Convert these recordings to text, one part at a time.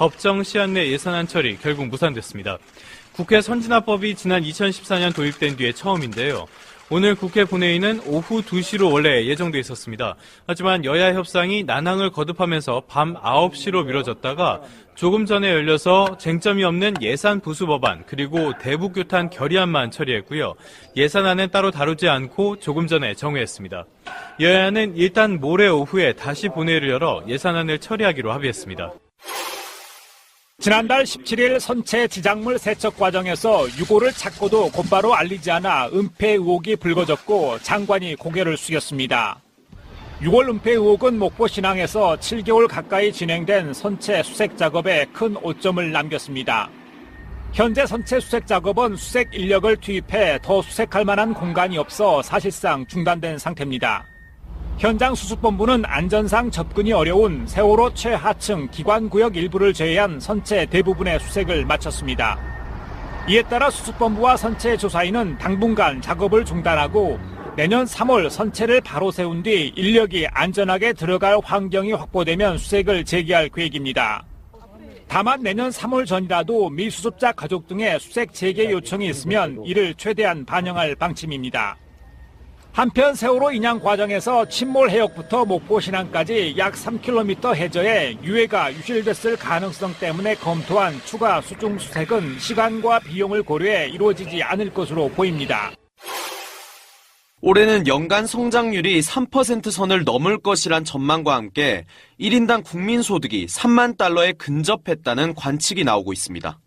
법정 시한 내 예산안 처리 결국 무산됐습니다. 국회 선진화법이 지난 2014년 도입된 뒤에 처음인데요. 오늘 국회 본회의는 오후 2시로 원래 예정돼 있었습니다. 하지만 여야 협상이 난항을 거듭하면서 밤 9시로 미뤄졌다가 조금 전에 열려서 쟁점이 없는 예산 부수 법안 그리고 대북규탄 결의안만 처리했고요. 예산안은 따로 다루지 않고 조금 전에 정회했습니다. 여야는 일단 모레 오후에 다시 본회의를 열어 예산안을 처리하기로 합의했습니다. 지난달 17일 선체 지작물 세척 과정에서 유골을 찾고도 곧바로 알리지 않아 은폐 의혹이 불거졌고 장관이 고개를 숙였습니다. 유골 은폐 의혹은 목포 신항에서 7개월 가까이 진행된 선체 수색 작업에 큰 오점을 남겼습니다. 현재 선체 수색 작업은 수색 인력을 투입해 더 수색할 만한 공간이 없어 사실상 중단된 상태입니다. 현장 수습본부는 안전상 접근이 어려운 세월호 최하층 기관구역 일부를 제외한 선체 대부분의 수색을 마쳤습니다. 이에 따라 수습본부와 선체 조사인은 당분간 작업을 중단하고 내년 3월 선체를 바로 세운 뒤 인력이 안전하게 들어갈 환경이 확보되면 수색을 재개할 계획입니다. 다만 내년 3월 전이라도 미수습자 가족 등의 수색 재개 요청이 있으면 이를 최대한 반영할 방침입니다. 한편 세월호 인양 과정에서 침몰 해역부터 목포 신항까지 약 3km 해저에 유해가 유실됐을 가능성 때문에 검토한 추가 수중 수색은 시간과 비용을 고려해 이루어지지 않을 것으로 보입니다. 올해는 연간 성장률이 3% 선을 넘을 것이란 전망과 함께 1인당 국민소득이 3만 달러에 근접했다는 관측이 나오고 있습니다.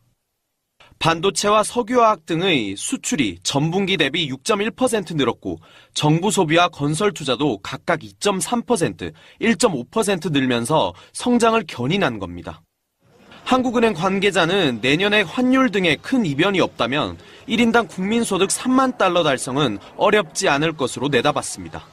반도체와 석유화학 등의 수출이 전분기 대비 6.1% 늘었고 정부 소비와 건설 투자도 각각 2.3%, 1.5% 늘면서 성장을 견인한 겁니다. 한국은행 관계자는 내년에 환율 등의 큰 이변이 없다면 1인당 국민소득 3만 달러 달성은 어렵지 않을 것으로 내다봤습니다.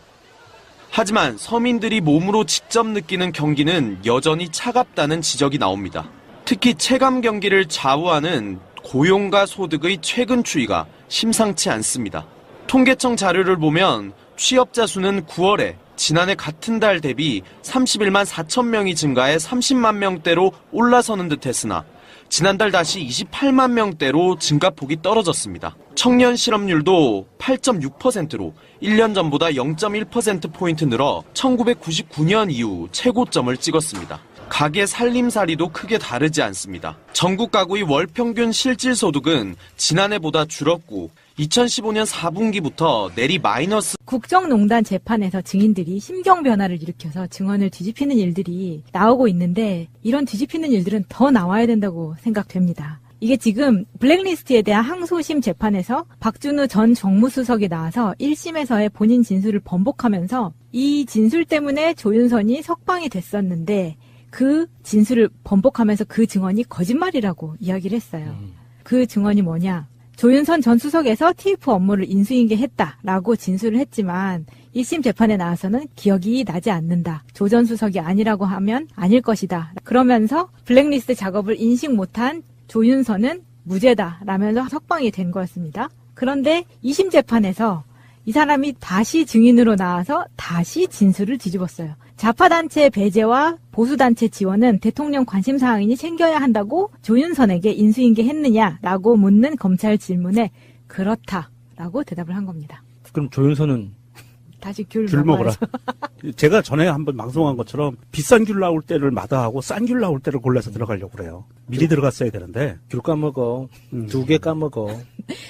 하지만 서민들이 몸으로 직접 느끼는 경기는 여전히 차갑다는 지적이 나옵니다. 특히 체감 경기를 좌우하는 고용과 소득의 최근 추이가 심상치 않습니다. 통계청 자료를 보면 취업자 수는 9월에 지난해 같은 달 대비 31만 4천 명이 증가해 30만 명대로 올라서는 듯 했으나 지난달 다시 28만 명대로 증가폭이 떨어졌습니다. 청년 실업률도 8.6%로 1년 전보다 0.1%포인트 늘어 1999년 이후 최고점을 찍었습니다. 가계 살림살이도 크게 다르지 않습니다. 전국 가구의 월 평균 실질소득은 지난해보다 줄었고 2015년 4분기부터 내리 마이너스. 국정농단 재판에서 증인들이 심경 변화를 일으켜서 증언을 뒤집히는 일들이 나오고 있는데 이런 뒤집히는 일들은 더 나와야 된다고 생각됩니다. 이게 지금 블랙리스트에 대한 항소심 재판에서 박준우 전 정무수석이 나와서 1심에서의 본인 진술을 번복하면서 이 진술 때문에 조윤선이 석방이 됐었는데 그 진술을 번복하면서 그 증언이 거짓말이라고 이야기를 했어요. 그 증언이 뭐냐? 조윤선 전 수석에서 TF 업무를 인수인계했다라고 진술을 했지만 1심 재판에 나와서는 기억이 나지 않는다. 조 전 수석이 아니라고 하면 아닐 것이다. 그러면서 블랙리스트 작업을 인식 못한 조윤선은 무죄다라면서 석방이 된 거였습니다. 그런데 2심 재판에서 이 사람이 다시 증인으로 나와서 다시 진술을 뒤집었어요. 좌파단체 배제와 보수단체 지원은 대통령 관심사항이니 챙겨야 한다고 조윤선에게 인수인계했느냐라고 묻는 검찰 질문에 그렇다라고 대답을 한 겁니다. 그럼 조윤선은 다시 귤 먹어라. 제가 전에 한번 방송한 것처럼 비싼 귤 나올 때를 마다하고 싼 귤 나올 때를 골라서 들어가려고 그래요. 미리 들어갔어야 되는데 귤 까먹어. 2개 까먹어.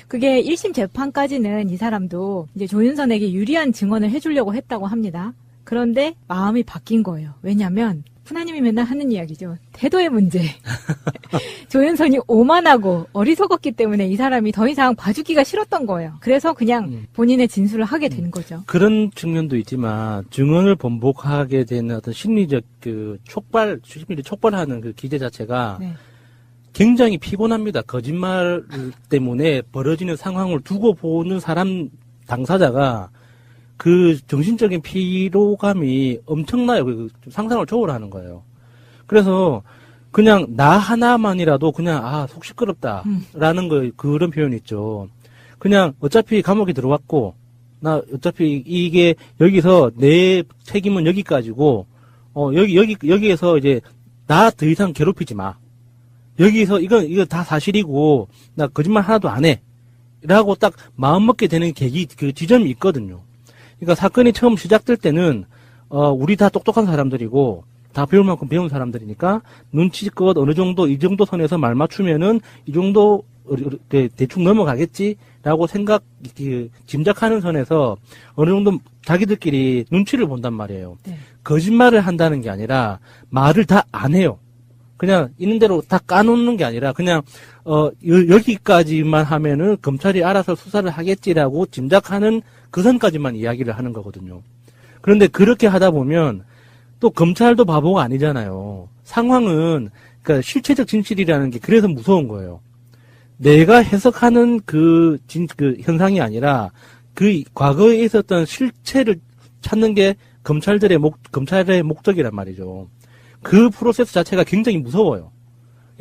그게 1심 재판까지는 이 사람도 이제 조윤선에게 유리한 증언을 해주려고 했다고 합니다. 그런데 마음이 바뀐 거예요. 왜냐하면 푸나님이 맨날 하는 이야기죠. 태도의 문제. 조윤선이 오만하고 어리석었기 때문에 이 사람이 더 이상 봐주기가 싫었던 거예요. 그래서 그냥 본인의 진술을 하게 된 거죠. 그런 측면도 있지만 증언을 번복하게 되는 어떤 심리적 심리를 촉발하는 그 기제 자체가 네. 굉장히 피곤합니다. 거짓말 때문에 벌어지는 상황을 두고 보는 사람 당사자가 그 정신적인 피로감이 엄청나요. 그 상상을 초월하는 거예요. 그래서 그냥 나 하나만이라도 그냥 속 시끄럽다라는 거 그런 표현 있죠. 그냥 어차피 감옥에 들어왔고 나 어차피 이게 여기서 내 책임은 여기까지고 여기에서 이제 나 더 이상 괴롭히지 마. 여기서 이거 다 사실이고 나 거짓말 하나도 안 해. 라고 딱 마음 먹게 되는 계기 그 지점이 있거든요. 그러니까 사건이 처음 시작될 때는 우리 다 똑똑한 사람들이고 다 배울 만큼 배운 사람들이니까 눈치껏 어느 정도 이 정도 선에서 말 맞추면은 이 정도 대충 넘어가겠지라고 짐작하는 선에서 어느 정도 자기들끼리 눈치를 본단 말이에요. 네. 거짓말을 한다는 게 아니라 말을 다 안 해요. 그냥 있는 대로 다 까놓는 게 아니라 그냥 여기까지만 하면은 검찰이 알아서 수사를 하겠지라고 짐작하는 그 선까지만 이야기를 하는 거거든요. 그런데 그렇게 하다 보면 또 검찰도 바보가 아니잖아요. 상황은 그러니까 실체적 진실이라는 게 그래서 무서운 거예요. 내가 해석하는 그 현상이 아니라 그 과거에 있었던 실체를 찾는 게 검찰의 목적이란 말이죠. 그 프로세스 자체가 굉장히 무서워요.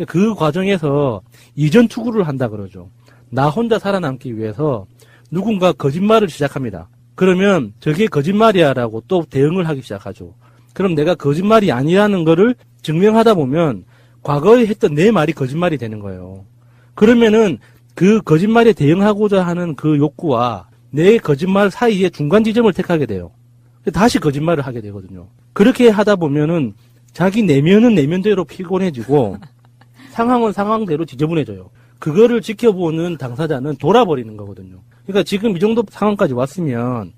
그 과정에서 이전 투구를 한다 그러죠. 나 혼자 살아남기 위해서 누군가 거짓말을 시작합니다. 그러면 저게 거짓말이야라고 또 대응을 하기 시작하죠. 그럼 내가 거짓말이 아니라는 거를 증명하다 보면 과거에 했던 내 말이 거짓말이 되는 거예요. 그러면은 그 거짓말에 대응하고자 하는 그 욕구와 내 거짓말 사이에 중간 지점을 택하게 돼요. 다시 거짓말을 하게 되거든요. 그렇게 하다 보면은 자기 내면은 내면대로 피곤해지고 상황은 상황대로 지저분해져요. 그거를 지켜보는 당사자는 돌아버리는 거거든요. 그러니까 지금 이 정도 상황까지 왔으면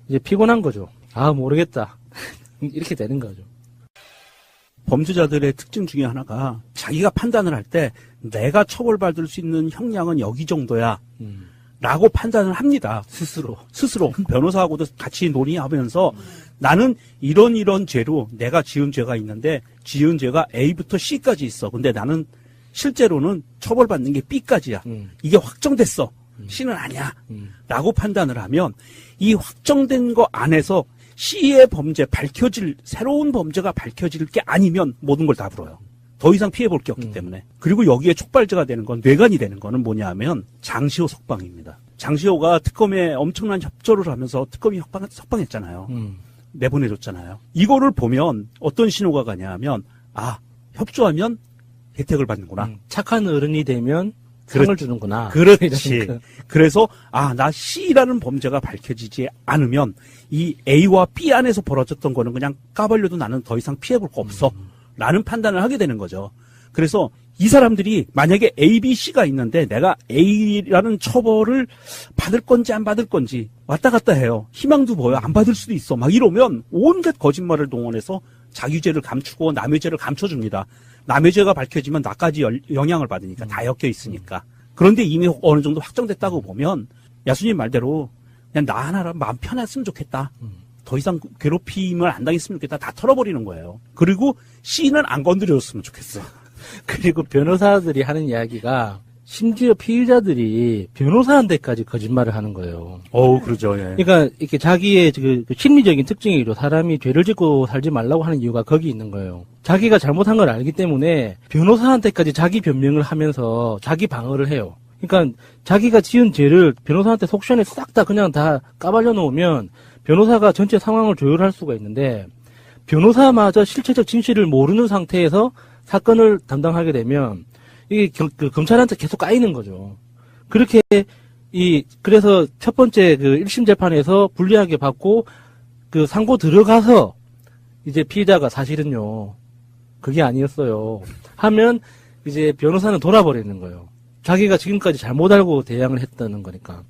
이제 피곤한 거죠. 아, 모르겠다. 이렇게 되는 거죠. 범죄자들의 특징 중에 하나가 자기가 판단을 할 때 내가 처벌받을 수 있는 형량은 여기 정도야 라고 판단을 합니다. 스스로 변호사하고도 같이 논의하면서 나는 이런 죄로 내가 지은 죄가 있는데 지은 죄가 A부터 C까지 있어. 근데 나는 실제로는 처벌받는 게 B까지야. 이게 확정됐어. C는 아니야. 라고 판단을 하면 이 확정된 거 안에서 C의 범죄 새로운 범죄가 밝혀질 게 아니면 모든 걸 다 불어요. 더 이상 피해볼 게 없기 때문에. 그리고 여기에 촉발제가 되는 건, 뇌관이 되는 거는 뭐냐 하면 장시호 석방입니다. 장시호가 특검에 엄청난 협조를 하면서 특검이 석방했잖아요. 내보내줬잖아요. 이거를 보면 어떤 신호가 가냐 하면, 아, 협조하면 혜택을 받는구나. 착한 어른이 되면 상을 주는구나. 그렇지. 그래서 나 C라는 범죄가 밝혀지지 않으면 이 A와 B 안에서 벌어졌던 거는 그냥 까발려도 나는 더 이상 피해볼 거 없어. 라는 판단을 하게 되는 거죠. 그래서 이 사람들이 만약에 A, B, C가 있는데 내가 A라는 처벌을 받을 건지 안 받을 건지 왔다 갔다 해요. 희망도 보여. 안 받을 수도 있어. 막 이러면 온갖 거짓말을 동원해서 자기 죄를 감추고 남의 죄를 감춰줍니다. 남의 죄가 밝혀지면 나까지 영향을 받으니까 다 엮여 있으니까. 그런데 이미 어느 정도 확정됐다고 보면 야수님 말대로 그냥 나 하나라면 마음 편했으면 좋겠다. 더 이상 괴롭힘을 안 당했으면 좋겠다. 다 털어버리는 거예요. 그리고 C는 안 건드려줬으면 좋겠어. 그리고 변호사들이 하는 이야기가 심지어 피의자들이 변호사한테까지 거짓말을 하는 거예요. 그러죠. 예. 그러니까 이렇게 자기의 그 심리적인 특징이죠. 사람이 죄를 짓고 살지 말라고 하는 이유가 거기 있는 거예요. 자기가 잘못한 걸 알기 때문에 변호사한테까지 자기 변명을 하면서 자기 방어를 해요. 그러니까 자기가 지은 죄를 변호사한테 속시원에 싹 다 그냥 다 까발려 놓으면 변호사가 전체 상황을 조율할 수가 있는데 변호사마저 실체적 진실을 모르는 상태에서 사건을 담당하게 되면 이게 검찰한테 계속 까이는 거죠. 그렇게 그래서 첫 번째 그 1심 재판에서 불리하게 받고 그 상고 들어가서 이제 피의자가 사실은요 그게 아니었어요 하면 이제 변호사는 돌아버리는 거예요. 자기가 지금까지 잘못 알고 대항을 했다는 거니까.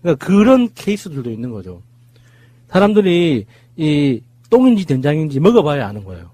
그러니까 그런 케이스들도 있는 거죠. 사람들이 이 똥인지 된장인지 먹어봐야 아는 거예요.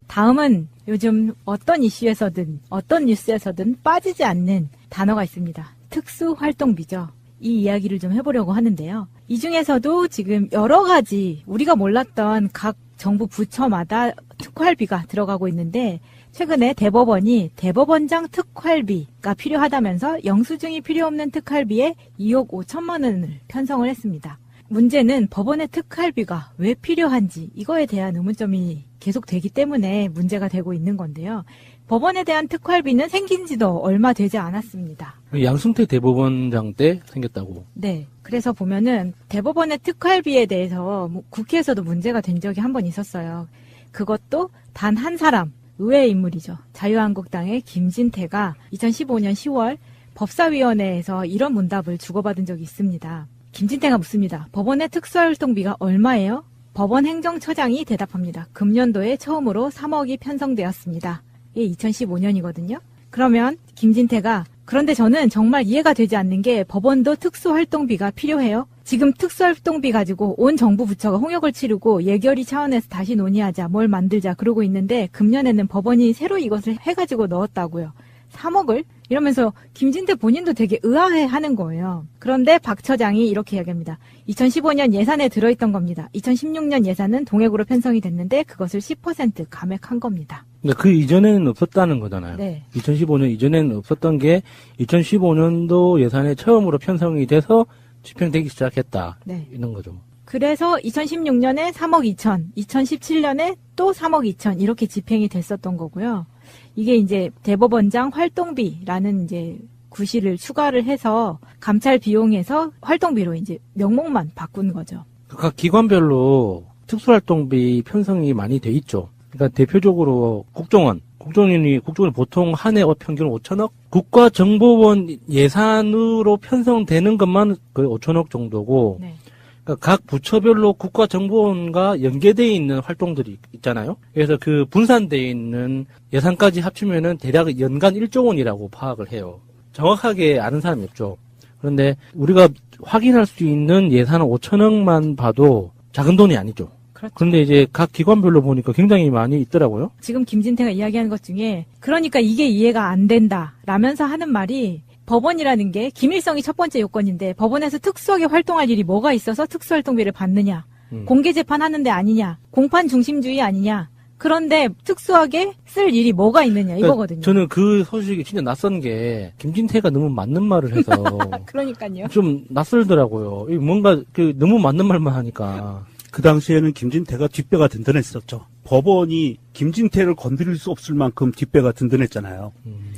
다음은 요즘 어떤 이슈에서든 어떤 뉴스에서든 빠지지 않는 단어가 있습니다. 특수활동비죠. 이 이야기를 좀 해보려고 하는데요. 이 중에서도 지금 여러 가지 우리가 몰랐던 각 정부 부처마다 특활비가 들어가고 있는데 최근에 대법원이 대법원장 특활비가 필요하다면서 영수증이 필요 없는 특활비에 2억 5천만 원을 편성을 했습니다. 문제는 법원의 특활비가 왜 필요한지 이거에 대한 의문점이 계속되기 때문에 문제가 되고 있는 건데요. 법원에 대한 특활비는 생긴 지도 얼마 되지 않았습니다. 양승태 대법원장 때 생겼다고. 네. 그래서 보면은 대법원의 특활비에 대해서 국회에서도 문제가 된 적이 한 번 있었어요. 그것도 단 한 사람, 의외의 인물이죠. 자유한국당의 김진태가 2015년 10월 법사위원회에서 이런 문답을 주고받은 적이 있습니다. 김진태가 묻습니다. 법원의 특수활동비가 얼마예요? 법원 행정처장이 대답합니다. 금년도에 처음으로 3억이 편성되었습니다. 이게 2015년이거든요. 그러면 김진태가 그런데 저는 정말 이해가 되지 않는 게 법원도 특수활동비가 필요해요? 지금 특수활동비 가지고 온 정부 부처가 홍역을 치르고 예결위 차원에서 다시 논의하자, 뭘 만들자 그러고 있는데 금년에는 법원이 새로 이것을 해가지고 넣었다고요. 3억을? 이러면서 김진태 본인도 되게 의아해하는 거예요. 그런데 박 처장이 이렇게 이야기합니다. 2015년 예산에 들어있던 겁니다. 2016년 예산은 동액으로 편성이 됐는데 그것을 10% 감액한 겁니다. 그러니까 그 이전에는 없었다는 거잖아요. 네. 2015년 이전에는 없었던 게 2015년도 예산에 처음으로 편성이 돼서 집행되기 시작했다. 네. 이런 거죠. 그래서 2016년에 3억 2천, 2017년에 또 3억 2천 이렇게 집행이 됐었던 거고요. 이게 이제 대법원장 활동비라는 이제 구실을 추가를 해서 감찰 비용에서 활동비로 이제 명목만 바꾼 거죠. 각 기관별로 특수활동비 편성이 많이 돼 있죠. 그러니까 대표적으로 국정원이 보통 한 해 평균 5천억? 국가정보원 예산으로 편성되는 것만 거의 5천억 정도고, 네. 그러니까 각 부처별로 국가정보원과 연계되어 있는 활동들이 있잖아요. 그래서 그 분산되어 있는 예산까지 합치면은 대략 연간 1조 원이라고 파악을 해요. 정확하게 아는 사람이 없죠. 그런데 우리가 확인할 수 있는 예산은 5천억만 봐도 작은 돈이 아니죠. 그렇죠. 그런데 이제 각 기관별로 보니까 굉장히 많이 있더라고요. 지금 김진태가 이야기하는 것 중에 그러니까 이게 이해가 안 된다 라면서 하는 말이 법원이라는 게 기밀성이 첫 번째 요건인데 법원에서 특수하게 활동할 일이 뭐가 있어서 특수활동비를 받느냐. 공개재판하는데 아니냐. 공판 중심주의 아니냐. 그런데 특수하게 쓸 일이 뭐가 있느냐 이거거든요. 저는 그 소식이 진짜 낯선 게 김진태가 너무 맞는 말을 해서 그러니까요. 좀 낯설더라고요. 이게 뭔가 너무 맞는 말만 하니까. 그 당시에는 김진태가 뒷배가 든든했었죠. 법원이 김진태를 건드릴 수 없을 만큼 뒷배가 든든했잖아요.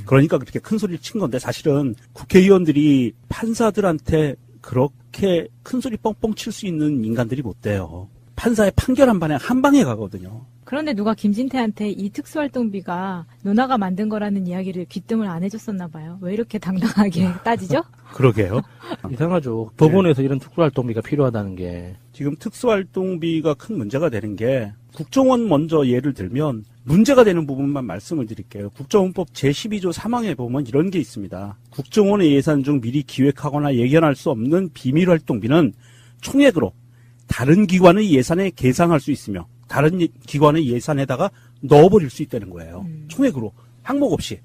그러니까 그렇게 큰 소리를 친 건데 사실은 국회의원들이 판사들한테 그렇게 큰 소리 뻥뻥 칠 수 있는 인간들이 못 돼요. 판사의 판결 한 방에 가거든요. 그런데 누가 김진태한테 이 특수활동비가 누나가 만든 거라는 이야기를 귀뜸을 안 해줬었나 봐요. 왜 이렇게 당당하게 따지죠? 그러게요. 이상하죠. 법원에서 이런 특수활동비가 필요하다는 게. 지금 특수활동비가 큰 문제가 되는 게 국정원 먼저 예를 들면 문제가 되는 부분만 말씀을 드릴게요. 국정원법 제12조 3항에 보면 이런 게 있습니다. 국정원의 예산 중 미리 기획하거나 예견할 수 없는 비밀활동비는 총액으로 다른 기관의 예산에 계상할 수 있으며 다른 기관의 예산에다가 넣어버릴 수 있다는 거예요. 총액으로 항목 없이.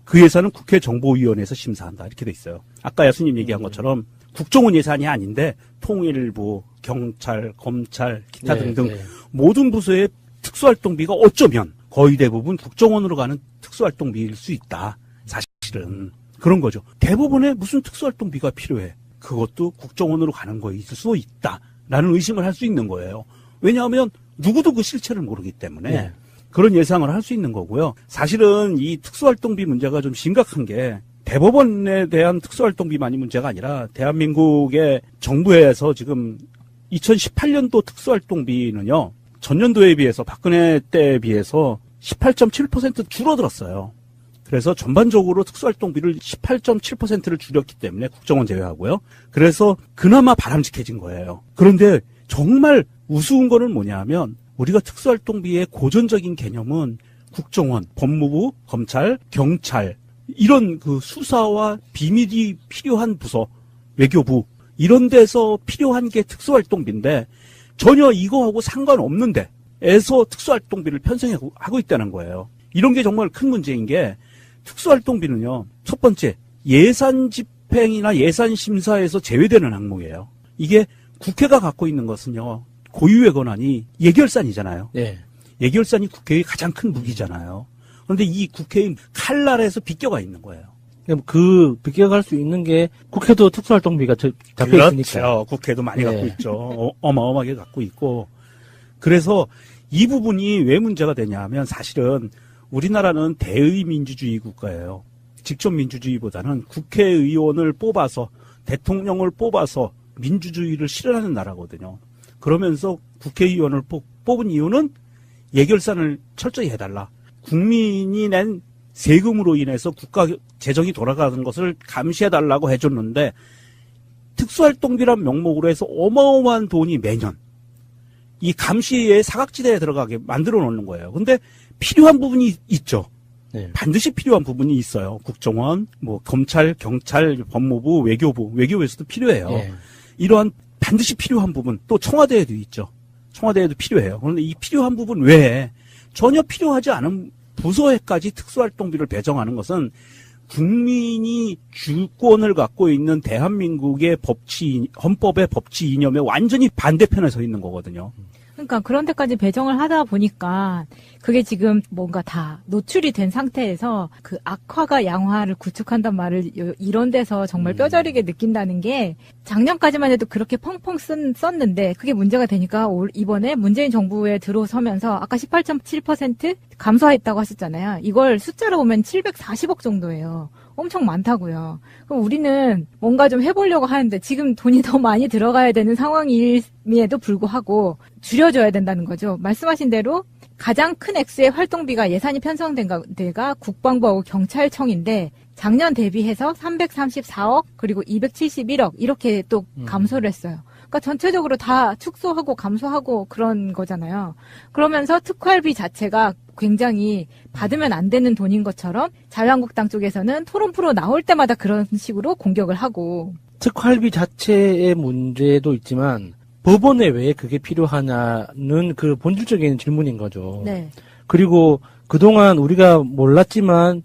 그 예산은 국회 정보위원회에서 심사한다 이렇게 돼 있어요. 아까 야수님 얘기한 것처럼 국정원 예산이 아닌데 통일부, 경찰, 검찰, 기타 등등 모든 부서의 특수활동비가 어쩌면 거의 대부분 국정원으로 가는 특수활동비일 수 있다. 사실은 그런 거죠. 대법원에 무슨 특수활동비가 필요해. 그것도 국정원으로 가는 거일 수도 있다라는 의심을 할 수 있는 거예요. 왜냐하면 누구도 그 실체를 모르기 때문에 그런 예상을 할 수 있는 거고요. 사실은 이 특수활동비 문제가 좀 심각한 게 대법원에 대한 특수활동비만이 문제가 아니라 대한민국의 정부에서 지금 2018년도 특수활동비는요. 전년도에 비해서 박근혜 때에 비해서 18.7% 줄어들었어요. 그래서 전반적으로 특수활동비를 18.7%를 줄였기 때문에 국정원 제외하고요. 그래서 그나마 바람직해진 거예요. 그런데 정말 우스운 거는 뭐냐면 우리가 특수활동비의 고전적인 개념은 국정원, 법무부, 검찰, 경찰 이런 그 수사와 비밀이 필요한 부서, 외교부 이런 데서 필요한 게 특수활동비인데 전혀 이거하고 상관없는 데에서 특수활동비를 편성하고 있다는 거예요. 이런 게 정말 큰 문제인 게 특수활동비는요. 첫 번째 예산 집행이나 예산 심사에서 제외되는 항목이에요. 이게 국회가 갖고 있는 것은요. 고유의 권한이 예결산이잖아요. 네. 예결산이 국회의 가장 큰 무기잖아요. 그런데 이 국회의 칼날에서 비껴가 있는 거예요. 그 비껴갈 수 있는 게 국회도 특수활동비가 잡혀 있으니까. 그렇죠. 국회도 많이 갖고 있죠. 어마어마하게 갖고 있고. 그래서 이 부분이 왜 문제가 되냐 하면 사실은 우리나라는 대의민주주의 국가예요. 직접 민주주의보다는 국회의원을 뽑아서 대통령을 뽑아서 민주주의를 실현하는 나라거든요. 그러면서 국회의원을 뽑은 이유는 예결산을 철저히 해달라. 국민이 낸 세금으로 인해서 국가 재정이 돌아가는 것을 감시해달라고 해줬는데 특수활동비란 명목으로 해서 어마어마한 돈이 매년 이 감시의 사각지대에 들어가게 만들어 놓는 거예요. 근데 필요한 부분이 있죠. 네. 반드시 필요한 부분이 있어요. 국정원, 뭐 검찰, 경찰, 법무부, 외교부에서도 필요해요. 예. 이러한 반드시 필요한 부분 또 청와대에도 있죠. 청와대에도 필요해요. 그런데 이 필요한 부분 외에 전혀 필요하지 않은 부서에까지 특수활동비를 배정하는 것은 국민이 주권을 갖고 있는 대한민국의 헌법의 법치 이념에 완전히 반대편에 서 있는 거거든요. 그러니까 그런 데까지 배정을 하다 보니까 그게 지금 뭔가 다 노출이 된 상태에서 그 악화가 양화를 구축한단 말을 이런 데서 정말 뼈저리게 느낀다는 게 작년까지만 해도 그렇게 펑펑 썼는데 그게 문제가 되니까 이번에 문재인 정부에 들어서면서 아까 18.7% 감소했다고 하셨잖아요. 이걸 숫자로 보면 740억 정도예요. 엄청 많다고요. 그럼 우리는 뭔가 좀 해보려고 하는데 지금 돈이 더 많이 들어가야 되는 상황임에도 불구하고 줄여줘야 된다는 거죠. 말씀하신 대로 가장 큰 액수의 활동비가 예산이 편성된 데가 국방부하고 경찰청인데 작년 대비해서 334억 그리고 271억 이렇게 또 감소를 했어요. 그러니까 전체적으로 다 축소하고 감소하고 그런 거잖아요. 그러면서 특활비 자체가 굉장히 받으면 안 되는 돈인 것처럼 자유한국당 쪽에서는 토론 프로 나올 때마다 그런 식으로 공격을 하고 특활비 자체의 문제도 있지만 법원에 왜 그게 필요하냐는 그 본질적인 질문인 거죠. 네. 그리고 그동안 우리가 몰랐지만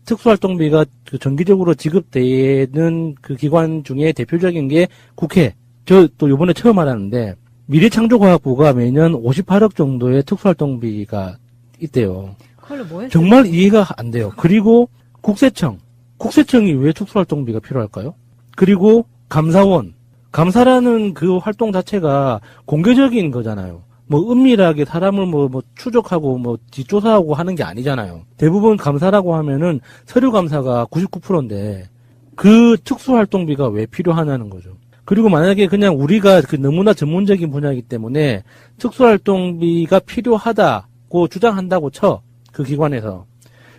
특수활동비가 그 정기적으로 지급되는 그 기관 중에 대표적인 게 국회. 저 또 요번에 처음 알았는데 미래창조과학부가 매년 58억 정도의 특수활동비가 있대요. 그걸로 뭐 했어요? 정말 이해가 안 돼요. 그리고 국세청이 왜 특수활동비가 필요할까요? 그리고 감사원. 감사라는 그 활동 자체가 공개적인 거잖아요. 뭐 은밀하게 사람을 뭐 추적하고 뭐 뒷조사하고 하는 게 아니잖아요. 대부분 감사라고 하면은 서류 감사가 99%인데 그 특수활동비가 왜 필요하냐는 거죠. 그리고 만약에 그냥 우리가 그 너무나 전문적인 분야이기 때문에 특수활동비가 필요하다고 주장한다고 쳐. 그 기관에서.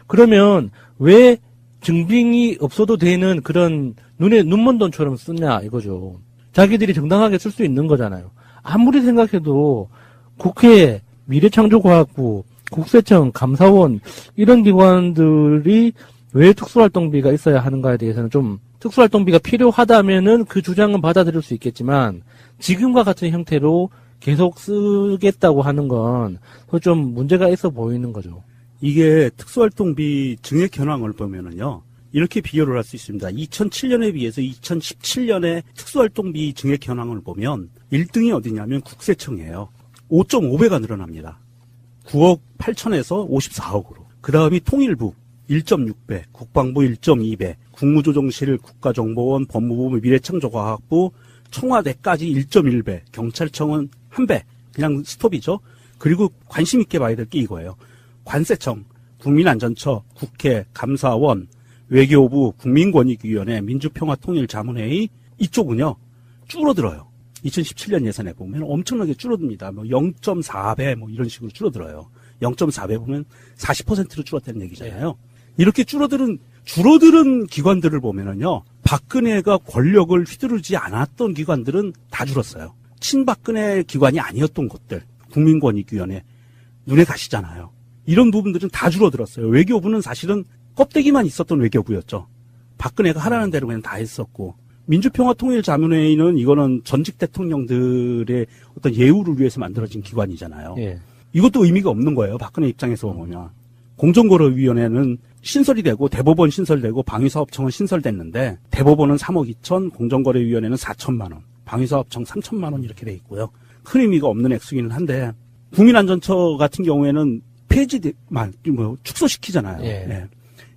그러면 왜 증빙이 없어도 되는 그런 눈먼 돈처럼 쓰냐 이거죠. 자기들이 정당하게 쓸 수 있는 거잖아요. 아무리 생각해도 국회, 미래창조과학부, 국세청, 감사원 이런 기관들이 왜 특수활동비가 있어야 하는가에 대해서는 좀 특수활동비가 필요하다면은 그 주장은 받아들일 수 있겠지만 지금과 같은 형태로 계속 쓰겠다고 하는 건 좀 문제가 있어 보이는 거죠. 이게 특수활동비 증액 현황을 보면은요. 이렇게 비교를 할 수 있습니다. 2007년에 비해서 2017년에 특수활동비 증액 현황을 보면 1등이 어디냐면 국세청이에요. 5.5배가 늘어납니다. 9억 8천에서 54억으로. 그 다음이 통일부 1.6배, 국방부 1.2배, 국무조정실, 국가정보원, 법무부, 미래창조과학부, 청와대까지 1.1배, 경찰청은 1배, 그냥 스톱이죠. 그리고 관심 있게 봐야 될 게 이거예요. 관세청, 국민안전처, 국회, 감사원, 외교부, 국민권익위원회, 민주평화통일자문회의 이쪽은요 줄어들어요. 2017년 예산에 보면 엄청나게 줄어듭니다. 뭐 0.4배 뭐 이런 식으로 줄어들어요. 0.4배 보면 40%로 줄었다는 얘기잖아요. 이렇게 줄어드는 기관들을 보면은요 박근혜가 권력을 휘두르지 않았던 기관들은 다 줄었어요. 친박근혜 기관이 아니었던 곳들, 국민권익위원회 눈에 가시잖아요. 이런 부분들은 다 줄어들었어요. 외교부는 사실은 껍데기만 있었던 외교부였죠. 박근혜가 하라는 대로 그냥 다 했었고 민주평화통일자문회의는 이거는 전직 대통령들의 어떤 예우를 위해서 만들어진 기관이잖아요. 예. 이것도 의미가 없는 거예요. 박근혜 입장에서 보면. 공정거래위원회는 신설이 되고 대법원 신설되고 방위사업청은 신설됐는데 대법원은 3억 2천, 공정거래위원회는 4천만 원, 방위사업청 3천만 원 이렇게 돼 있고요. 큰 의미가 없는 액수기는 한데 국민안전처 같은 경우에는 축소시키잖아요. 예. 네.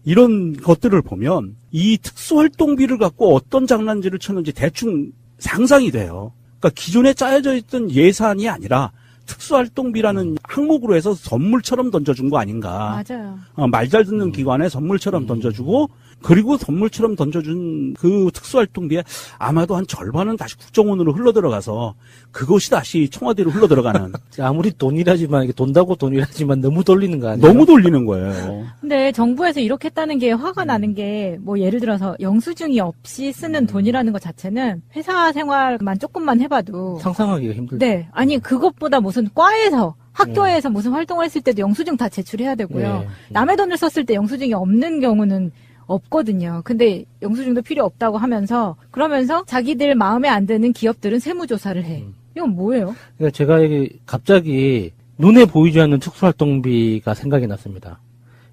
이런 것들을 보면 이 특수활동비를 갖고 어떤 장난질을 쳤는지 대충 상상이 돼요. 그러니까 기존에 짜여져 있던 예산이 아니라 특수활동비라는 항목으로 해서 선물처럼 던져준 거 아닌가. 맞아요. 말 잘 듣는 기관에 선물처럼 던져주고 그리고 선물처럼 던져준 그 특수활동비에 아마도 한 절반은 다시 국정원으로 흘러들어가서 그것이 다시 청와대로 흘러들어가는. 아무리 돈이라지만, 이게 돈다고 돈이라지만 너무 돌리는 거 아니에요? 너무 돌리는 거예요. 근데 정부에서 이렇게 했다는 게 화가 나는 게 뭐 예를 들어서 영수증이 없이 쓰는 돈이라는 것 자체는 회사 생활만 조금만 해봐도 상상하기가 힘들죠. 네. 아니 그것보다 무슨 과에서 학교에서 무슨 활동을 했을 때도 영수증 다 제출해야 되고요. 예. 남의 돈을 썼을 때 영수증이 없는 경우는 없거든요. 근데 영수증도 필요 없다고 하면서 그러면서 자기들 마음에 안 드는 기업들은 세무조사를 해. 이건 뭐예요? 그러니까 제가 이게 갑자기 눈에 보이지 않는 특수활동비가 생각이 났습니다.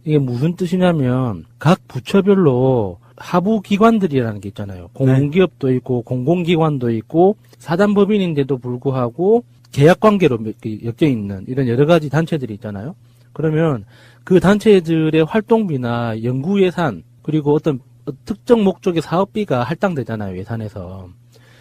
이게 무슨 뜻이냐면 각 부처별로 하부 기관들이라는 게 있잖아요. 공공기업도 있고 공공기관도 있고 사단법인인데도 불구하고 계약관계로 엮여 있는 이런 여러 가지 단체들이 있잖아요. 그러면 그 단체들의 활동비나 연구예산 그리고 어떤 특정 목적의 사업비가 할당되잖아요. 예산에서.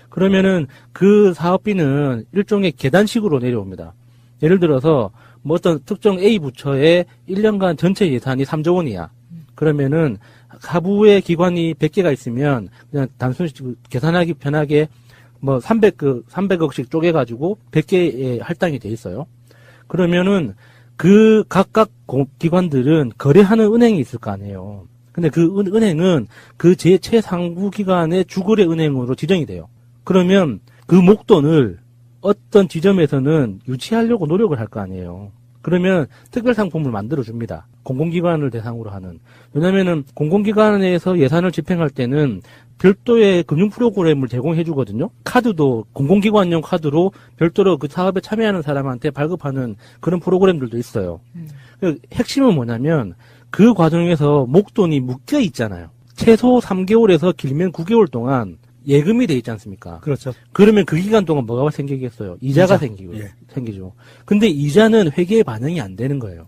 그러면은 그 사업비는 일종의 계단식으로 내려옵니다. 예를 들어서 뭐 어떤 특정 A 부처의 1년간 전체 예산이 3조 원이야. 그러면은 하부의 기관이 100개가 있으면 그냥 단순히 계산하기 편하게 뭐 300억씩 쪼개가지고 100개의 할당이 돼 있어요. 그러면은 그 각각 기관들은 거래하는 은행이 있을 거 아니에요. 근데 그 은행은 그 최상부 기관의 주거래 은행으로 지정이 돼요. 그러면 그 목돈을 어떤 지점에서는 유치하려고 노력을 할 거 아니에요. 그러면 특별 상품을 만들어 줍니다. 공공기관을 대상으로 하는. 왜냐면은 공공기관에서 예산을 집행할 때는 별도의 금융 프로그램을 제공해 주거든요. 카드도 공공기관용 카드로 별도로 그 사업에 참여하는 사람한테 발급하는 그런 프로그램들도 있어요. 핵심은 뭐냐면 그 과정에서 목돈이 묶여 있잖아요. 최소 3개월에서 길면 9개월 동안 예금이 돼 있지 않습니까? 그렇죠. 그러면 그 기간 동안 뭐가 생기겠어요? 이자가 생기죠. 근데 이자는 회계에 반영이 안 되는 거예요.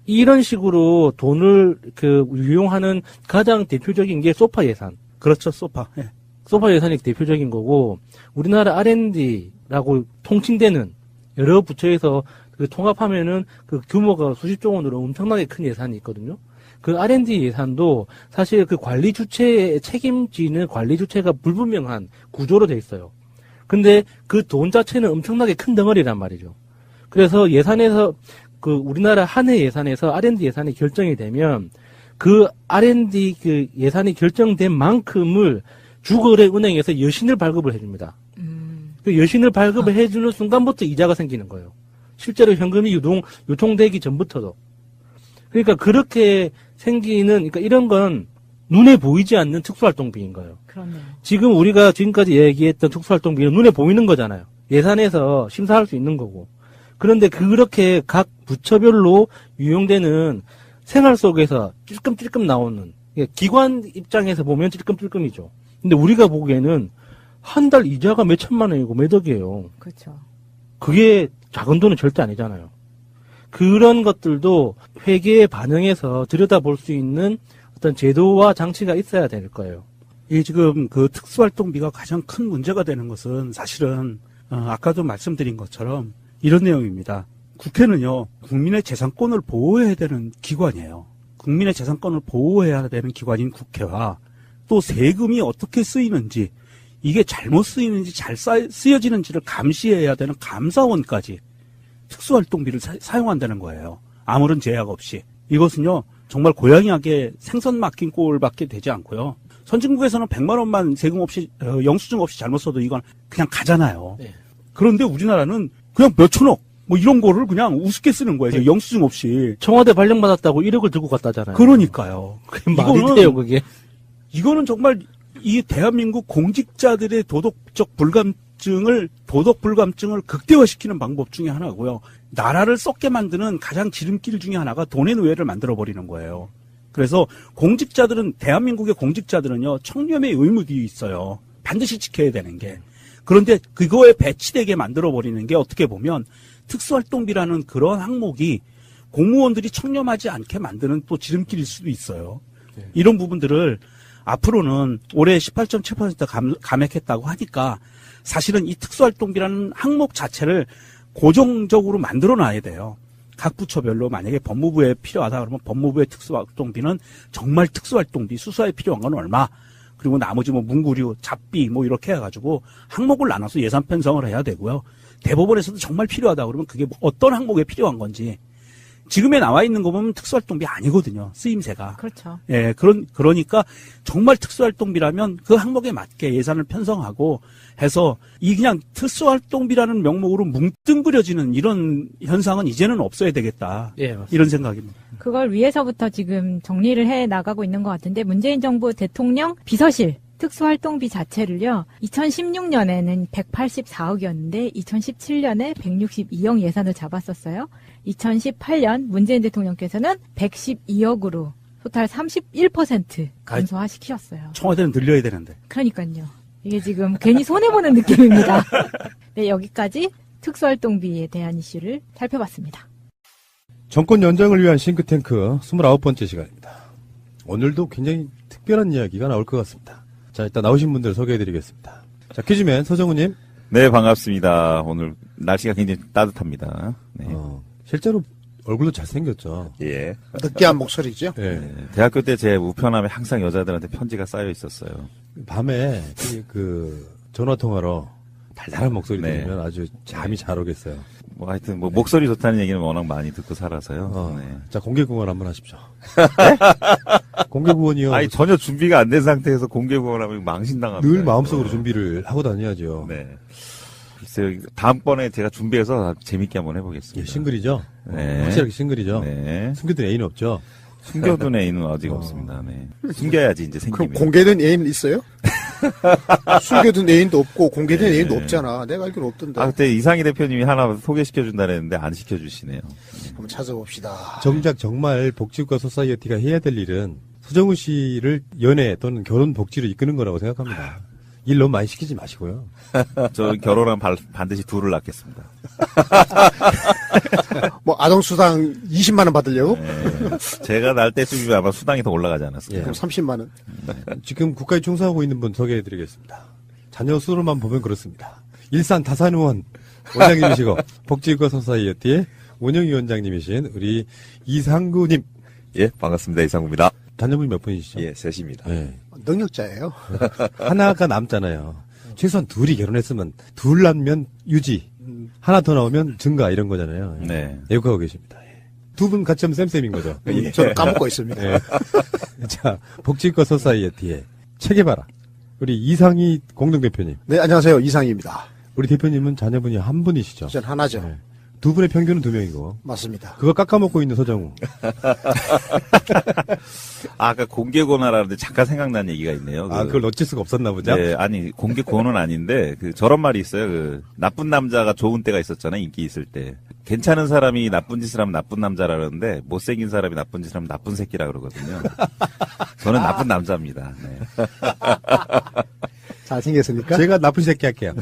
이런 식으로 돈을 유용하는 가장 대표적인 게 소파 예산. 그렇죠, 소파. 예. 소파 예산이 대표적인 거고, 우리나라 R&D라고 통칭되는 여러 부처에서 그 통합하면은 그 규모가 수십조 원으로 엄청나게 큰 예산이 있거든요. 그 R&D 예산도 사실 그 관리 주체의 책임지는 관리 주체가 불분명한 구조로 돼 있어요. 근데 그 돈 자체는 엄청나게 큰 덩어리란 말이죠. 그래서 예산에서 그 우리나라 한 해 예산에서 R&D 예산이 결정이 되면 그 R&D 그 예산이 결정된 만큼을 주거래 은행에서 여신을 발급을 해줍니다. 그 여신을 발급을 해주는 순간부터 이자가 생기는 거예요. 실제로 현금이 유통되기 전부터도. 그러니까 그렇게 생기는, 그러니까 이런 건 눈에 보이지 않는 특수활동비인 거예요. 그렇네요. 지금 우리가 지금까지 얘기했던 특수활동비는 눈에 보이는 거잖아요. 예산에서 심사할 수 있는 거고. 그런데 그렇게 각 부처별로 유용되는 생활 속에서 찔끔찔끔 나오는, 기관 입장에서 보면 찔끔찔끔이죠. 근데 우리가 보기에는 한 달 이자가 몇 천만 원이고 몇 억이에요. 그렇죠. 그게 작은 돈은 절대 아니잖아요. 그런 것들도 회계에 반영해서 들여다볼 수 있는 어떤 제도와 장치가 있어야 될 거예요. 이 지금 그 특수활동비가 가장 큰 문제가 되는 것은 사실은 아까도 말씀드린 것처럼 이런 내용입니다. 국회는요, 국민의 재산권을 보호해야 되는 기관이에요. 국민의 재산권을 보호해야 되는 기관인 국회와 또 세금이 어떻게 쓰이는지, 이게 잘못 쓰이는지 잘 쓰여지는지를 감시해야 되는 감사원까지 특수활동비를 사용한다는 거예요. 아무런 제약 없이. 이것은요, 정말 고양이에게 생선 맡긴 꼴밖에 되지 않고요. 선진국에서는 100만 원만 세금 없이, 영수증 없이 잘못 써도 이건 그냥 가잖아요. 네. 그런데 우리나라는 그냥 몇천억, 뭐 이런 거를 그냥 우습게 쓰는 거예요. 네. 영수증 없이. 청와대 발령받았다고 1억을 들고 갔다잖아요. 그러니까요. 그게 말이 돼요, 그게. 이거는 정말 이 대한민국 공직자들의 도덕 불감증을 극대화시키는 방법 중에 하나고요. 나라를 썩게 만드는 가장 지름길 중에 하나가 돈의 노예를 만들어버리는 거예요. 그래서 대한민국의 공직자들은요, 청렴의 의무가 있어요. 반드시 지켜야 되는 게. 그런데 그거에 배치되게 만들어버리는 게 어떻게 보면 특수활동비라는 그런 항목이 공무원들이 청렴하지 않게 만드는 또 지름길일 수도 있어요. 네. 이런 부분들을 앞으로는 올해 18.7% 감액했다고 하니까 사실은 이 특수활동비라는 항목 자체를 고정적으로 만들어 놔야 돼요. 각 부처별로 만약에 법무부에 필요하다 그러면 법무부의 특수활동비는 정말 특수활동비 수사에 필요한 건 얼마, 그리고 나머지 뭐 문구류, 잡비 뭐 이렇게 해가지고 항목을 나눠서 예산 편성을 해야 되고요. 대법원에서도 정말 필요하다 그러면 그게 뭐 어떤 항목에 필요한 건지, 지금에 나와 있는 거 보면 특수활동비 아니거든요. 쓰임새가. 그렇죠. 예, 그러니까 정말 특수활동비라면 그 항목에 맞게 예산을 편성하고 해서 이 그냥 특수활동비라는 명목으로 뭉뚱그려지는 이런 현상은 이제는 없어야 되겠다. 예, 맞습니다. 이런 생각입니다. 그걸 위해서부터 지금 정리를 해 나가고 있는 것 같은데, 문재인 정부 대통령 비서실 특수활동비 자체를요, 2016년에는 184억이었는데 2017년에 162억 예산을 잡았었어요. 2018년 문재인 대통령께서는 112억으로 토탈 31% 감소화시키셨어요. 청와대는 늘려야 되는데. 그러니까요. 이게 지금 괜히 손해보는 느낌입니다. 네, 여기까지 특수활동비에 대한 이슈를 살펴봤습니다. 정권 연장을 위한 싱크탱크 29번째 시간입니다. 오늘도 굉장히 특별한 이야기가 나올 것 같습니다. 자, 일단 나오신 분들 소개해드리겠습니다. 자, 퀴즈맨 서정우님. 네, 반갑습니다. 오늘 날씨가 굉장히 따뜻합니다. 네. 실제로 얼굴도 잘생겼죠. 예. 느끼한 목소리죠. 예. 네. 대학교 때 제 우편함에 항상 여자들한테 편지가 쌓여 있었어요. 밤에 그 전화 통화로 달달한 목소리 네. 들으면 아주 잠이 잘 오겠어요. 뭐 하여튼 뭐 목소리 좋다는 얘기는 워낙 많이 듣고 살아서요. 네. 자, 공개구원 한번 하십시오. 공개구원이요. 아니 전혀 준비가 안 된 상태에서 공개구원하면 망신당합니다. 늘 마음속으로 준비를 하고 다녀야죠. 네. 글쎄요, 다음번에 제가 준비해서 재밌게 한번 해보겠습니다. 예, 싱글이죠? 네. 확실하게 싱글이죠? 네. 숨겨둔 애인 없죠? 숨겨둔 애인은 아직 없습니다. 네. 숨겨야지 이제 그럼 생기면. 공개된 애인 있어요? 숨겨둔 애인도 없고 공개된 애인도 없잖아. 내가 알기로 없던데. 아, 그때 이상희 대표님이 하나 소개시켜준다 그랬는데 안 시켜주시네요. 한번 찾아봅시다. 정작 정말 복지국가 소사이어티가 해야 될 일은 서정우 씨를 연애 또는 결혼 복지로 이끄는 거라고 생각합니다. 일 너무 많이 시키지 마시고요. 저 결혼하면 반드시 둘을 낳겠습니다. 뭐 아동수당 20만 원 받으려고? 네. 제가 날 때쯤이면 아마 수당이 더 올라가지 않았을까요? 그럼 30만 원. 지금 국가에 충성하고 있는 분 소개해드리겠습니다. 자녀 수로만 보면 그렇습니다. 일산 다산의원 원장님이시고 복지국가 소사이어티의 운영위원장님이신 우리 이상구님. 예, 반갑습니다. 이상구입니다. 자녀분이 몇 분이시죠? 예, 셋입니다. 네. 능력자예요. 하나가 남잖아요. 최소한 둘이 결혼했으면 둘 낳으면 유지, 하나 더 나오면 증가 이런 거잖아요. 네. 애국하고 계십니다. 두 분 같이 하면 쌤쌤인 거죠. 저는 까먹고 있습니다. 예. 자, 복지국가 소사이어티의 체계바라. 우리 이상희 공동대표님. 네, 안녕하세요. 이상희입니다. 우리 대표님은 자녀분이 한 분이시죠? 전 하나죠. 네. 두 분의 평균은 2명이고. 맞습니다. 그거 깎아먹고 있는 서정우. 아까 공개고나라는데 잠깐 생각난 얘기가 있네요. 그걸 어쩔 수가 없었나 보죠? 네, 아니 공개고는 아닌데 저런 말이 있어요. 나쁜 남자가 좋은 때가 있었잖아요. 인기 있을 때. 괜찮은 사람이 나쁜 짓을 하면 나쁜 남자라 그러는데 못생긴 사람이 나쁜 짓을 하면 나쁜 새끼라 그러거든요. 저는 나쁜 남자입니다. 네. 잘생겼습니까? 제가 나쁜 새끼 할게요.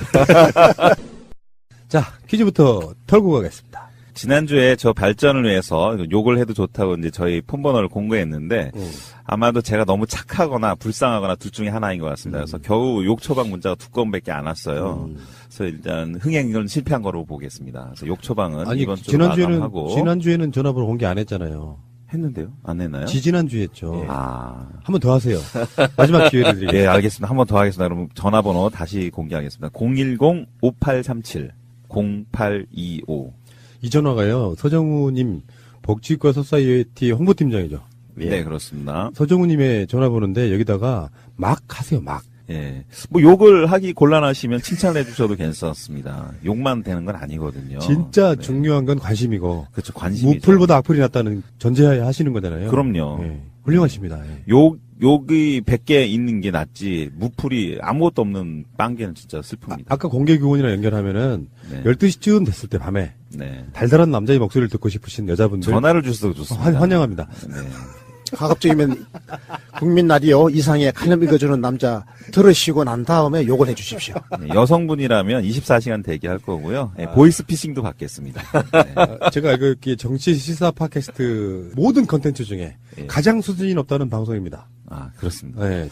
자, 퀴즈부터 털고 가겠습니다. 지난주에 저 발전을 위해서 욕을 해도 좋다고 이제 저희 폰번호를 공개했는데 아마도 제가 너무 착하거나 불쌍하거나 둘 중에 하나인 것 같습니다. 그래서 겨우 욕 처방 문자가 2건밖에 안 왔어요. 그래서 일단 흥행은 실패한 거로 보겠습니다. 그래서 욕 처방은 아니, 이번 주로 마감하고 지난주에는 전화번호 공개 안 했잖아요. 했는데요? 안 했나요? 지지난주에 했죠. 아. 한 번 더 하세요. 마지막 기회를 드리겠습니다. 예, 알겠습니다. 한 번 더 하겠습니다. 그럼 전화번호 다시 공개하겠습니다. 010-5837-0825. 이 전화가요, 서정우님 복지국가 소사이어티 홍보팀장이죠. 네, 그렇습니다. 서정우님의 전화번호인데 여기다가 막 하세요, 막. 예. 뭐 욕을 하기 곤란하시면 칭찬을 해주셔도 괜찮습니다. 욕만 되는 건 아니거든요. 진짜 네. 중요한 건 관심이고. 그렇죠. 관심이죠. 무풀보다 악플이 낫다는 전제하에 하시는 거잖아요. 그럼요. 예, 훌륭하십니다. 예. 욕이 100개 있는 게 낫지, 무풀이 아무것도 없는 빵개는 진짜 슬픕니다. 아까 공개교원이랑 연결하면은 네. 12시쯤 됐을 때 밤에 네. 달달한 남자의 목소리를 듣고 싶으신 여자분들 전화를 주셔도 좋습니다. 환영합니다. 네. 가급적이면 국민 라디오 이상의 칼럼 읽어주는 남자 들으시고 난 다음에 욕을 해주십시오. 네, 여성분이라면 24시간 대기할 거고요. 네, 보이스피싱도 받겠습니다. 네. 제가 알고 있기에 정치 시사 팟캐스트 모든 컨텐츠 중에 예. 가장 수준이 높다는 방송입니다. 아, 그렇습니다. 네.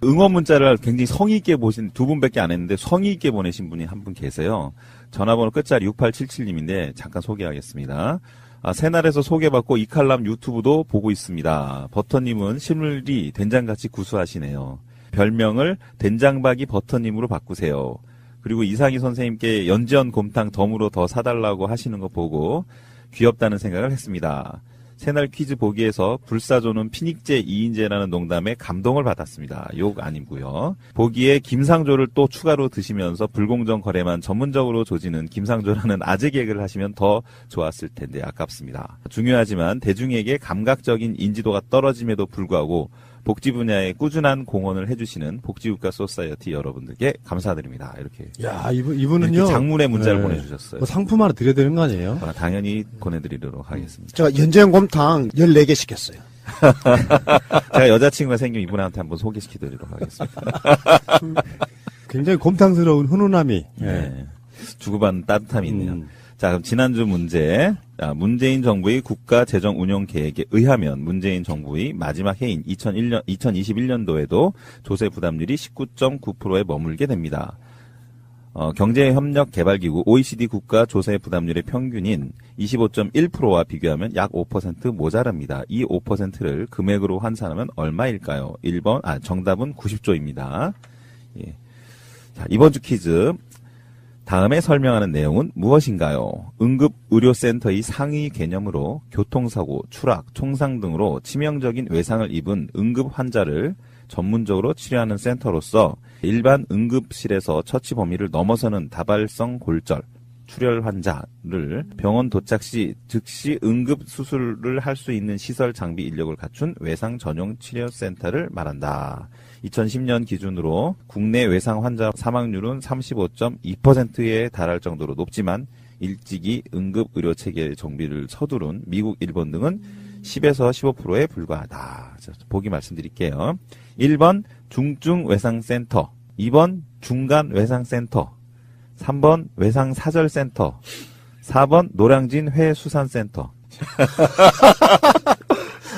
응원 문자를 굉장히 성의 있게 보신 두 분밖에 안 했는데 성의 있게 보내신 분이 한 분 계세요. 전화번호 끝자리 6877님인데 잠깐 소개하겠습니다. 새날에서 소개받고 이칼람 유튜브도 보고 있습니다. 버터님은 실물이 된장같이 구수하시네요. 별명을 된장박이 버터님으로 바꾸세요. 그리고 이상희 선생님께 연지연 곰탕 덤으로 더 사달라고 하시는 거 보고 귀엽다는 생각을 했습니다. 새날 퀴즈 보기에서 불사조는 피닉제 2인제라는 농담에 감동을 받았습니다. 욕 아니고요. 보기에 김상조를 또 추가로 드시면서 불공정 거래만 전문적으로 조지는 김상조라는 아재 개그를 하시면 더 좋았을 텐데 아깝습니다. 중요하지만 대중에게 감각적인 인지도가 떨어짐에도 불구하고 복지 분야에 꾸준한 공헌을 해주시는 복지국가 소사이어티 여러분들께 감사드립니다. 이렇게. 야, 이분은요. 이렇게 장문의 문자를 보내주셨어요. 뭐 상품 하나 드려야 되는 거 아니에요? 당연히 보내드리도록 하겠습니다. 제가 연재형 곰탕 14개 시켰어요. 제가 여자친구가 생기면 이분한테 한번 소개시켜드리도록 하겠습니다. 굉장히 곰탕스러운 훈훈함이. 네. 주고받는 따뜻함이 있네요. 자, 그럼 지난주 문제. 문재인 정부의 국가 재정 운영 계획에 의하면 문재인 정부의 마지막 해인 2021년도에도 조세 부담률이 19.9%에 머물게 됩니다. 경제협력개발기구 OECD 국가 조세 부담률의 평균인 25.1%와 비교하면 약 5% 모자랍니다. 이 5%를 금액으로 환산하면 얼마일까요? 1번, 정답은 90조입니다. 예. 자, 이번 주 퀴즈. 다음에 설명하는 내용은 무엇인가요? 응급의료센터의 상위 개념으로 교통사고, 추락, 총상 등으로 치명적인 외상을 입은 응급 환자를 전문적으로 치료하는 센터로서 일반 응급실에서 처치 범위를 넘어서는 다발성 골절, 출혈 환자를 병원 도착 시 즉시 응급 수술을 할 수 있는 시설 장비 인력을 갖춘 외상 전용 치료센터를 말한다. 2010년 기준으로 국내 외상 환자 사망률은 35.2%에 달할 정도로 높지만 일찍이 응급의료체계 정비를 서두른 미국, 일본 등은 10에서 15%에 불과하다. 보기 말씀드릴게요. 1번 중증 외상센터, 2번 중간 외상센터, 3번 외상사절센터, 4번 노량진 회수산센터.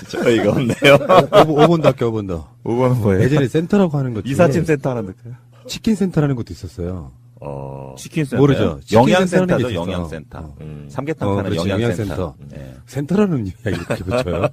저희가 없네요. 5번 더 할게요, 5번 더. 5번은 뭐예요? 예전에 센터라고 하는 것 중에 이삿짐 센터 하나 넣을까요? 치킨 센터라는 것도 있었어요. 치킨 센터. 모르죠. 영양센터죠, 치킨 영양센터. 삼계탕 파는 그렇지, 영양센터. 네. 센터라는 이야기 이렇게 붙여요.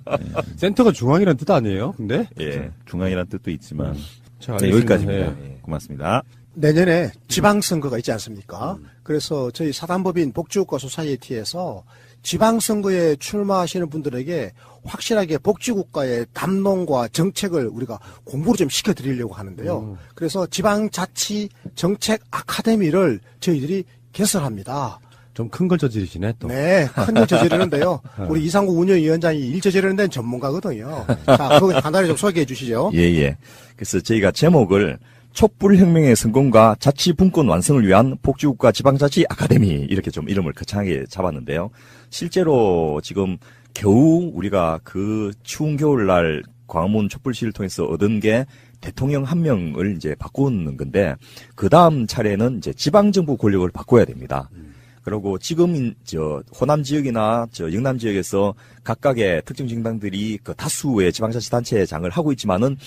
센터가 중앙이라는 뜻 아니에요? 근데? 예. 중앙이라는 뜻도 있지만. 자, 네, 여기까지입니다. 네. 예, 고맙습니다. 내년에 지방선거가 있지 않습니까? 그래서 저희 사단법인 복지국가 소사이어티에서 지방선거에 출마하시는 분들에게 확실하게 복지국가의 담론과 정책을 우리가 공부를 좀 시켜드리려고 하는데요. 그래서 지방자치 정책 아카데미를 저희들이 개설합니다. 좀 큰 걸 저지르시네, 또. 네, 큰 일 저지르는데요. 우리 이상구 운영위원장이 일 저지르는 데는 전문가거든요. 자, 그거 간단히 좀 소개해 주시죠. 예. 그래서 저희가 제목을 촛불혁명의 성공과 자치분권 완성을 위한 복지국가 지방자치 아카데미 이렇게 좀 이름을 거창하게 잡았는데요. 실제로 지금 겨우 우리가 그 추운 겨울날 광화문 촛불시위를 통해서 얻은 게 대통령 한 명을 이제 바꾸는 건데 그 다음 차례는 이제 지방정부 권력을 바꿔야 됩니다. 그리고 지금 호남 지역이나 영남 지역에서 각각의 특정 정당들이 그 다수의 지방자치단체장을 하고 있지만은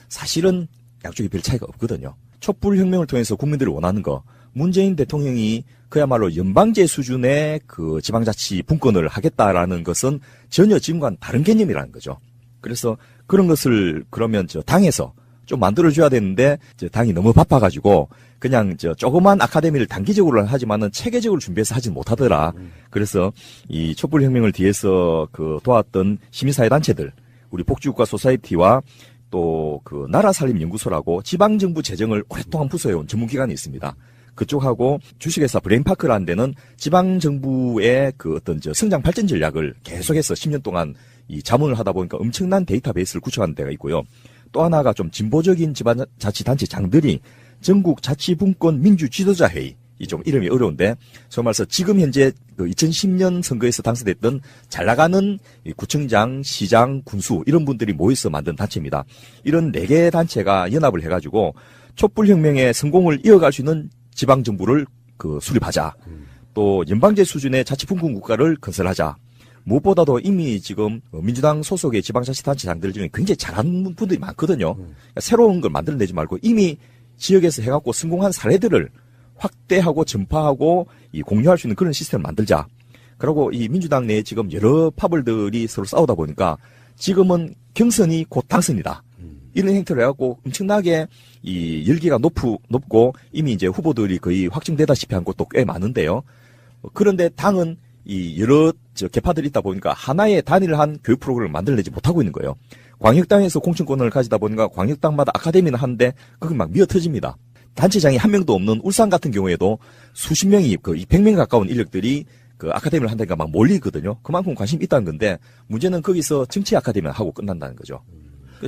사실은 양쪽이 별 차이가 없거든요. 촛불혁명을 통해서 국민들이 원하는 거, 문재인 대통령이 그야말로 연방제 수준의 그 지방자치 분권을 하겠다라는 것은 전혀 지금과는 다른 개념이라는 거죠. 그래서 그런 것을 그러면 당에서 좀 만들어줘야 되는데 당이 너무 바빠가지고 그냥 조그만 아카데미를 단기적으로 하지만은 체계적으로 준비해서 하진 못하더라. 그래서 이 촛불혁명을 뒤에서 그 도왔던 시민사회단체들, 우리 복지국가 소사이어티와 또 그 나라살림연구소라고 지방정부 재정을 오랫동안 부서해온 전문기관이 있습니다. 그쪽하고 주식회사 브레인파크라는 데는 지방정부의 그 어떤 성장 발전 전략을 계속해서 10년 동안 이 자문을 하다 보니까 엄청난 데이터베이스를 구축하는 데가 있고요. 또 하나가 좀 진보적인 지방자치단체장들이 전국자치분권 민주지도자회의, 이 좀 이름이 어려운데, 소위 말해서 지금 현재 그 2010년 선거에서 당선됐던 잘 나가는 구청장, 시장, 군수 이런 분들이 모여서 만든 단체입니다. 이런 4개 단체가 연합을 해가지고 촛불혁명의 성공을 이어갈 수 있는 지방정부를 그 수립하자. 또 연방제 수준의 자치분권 국가를 건설하자. 무엇보다도 이미 지금 민주당 소속의 지방자치단체장들 중에 굉장히 잘하는 분들이 많거든요. 그러니까 새로운 걸 만들어내지 말고 이미 지역에서 해갖고 성공한 사례들을 확대하고 전파하고 이 공유할 수 있는 그런 시스템을 만들자. 그리고 이 민주당 내에 지금 여러 파벌들이 서로 싸우다 보니까 지금은 경선이 곧 당선이다. 이런 행태를 해갖고 엄청나게 이 열기가 높고 이미 이제 후보들이 거의 확정되다시피 한 곳도 꽤 많은데요. 그런데 당은 이 여러 개파들이 있다 보니까 하나의 단일한 교육 프로그램을 만들어내지 못하고 있는 거예요. 광역당에서 공천권을 가지다 보니까 광역당마다 아카데미는 하는데 그게 막 미어터집니다. 단체장이 한 명도 없는 울산 같은 경우에도 수십 명이 그 100명 가까운 인력들이 그 아카데미를 한다니까 막 몰리거든요. 그만큼 관심이 있다는 건데 문제는 거기서 정치 아카데미를 하고 끝난다는 거죠.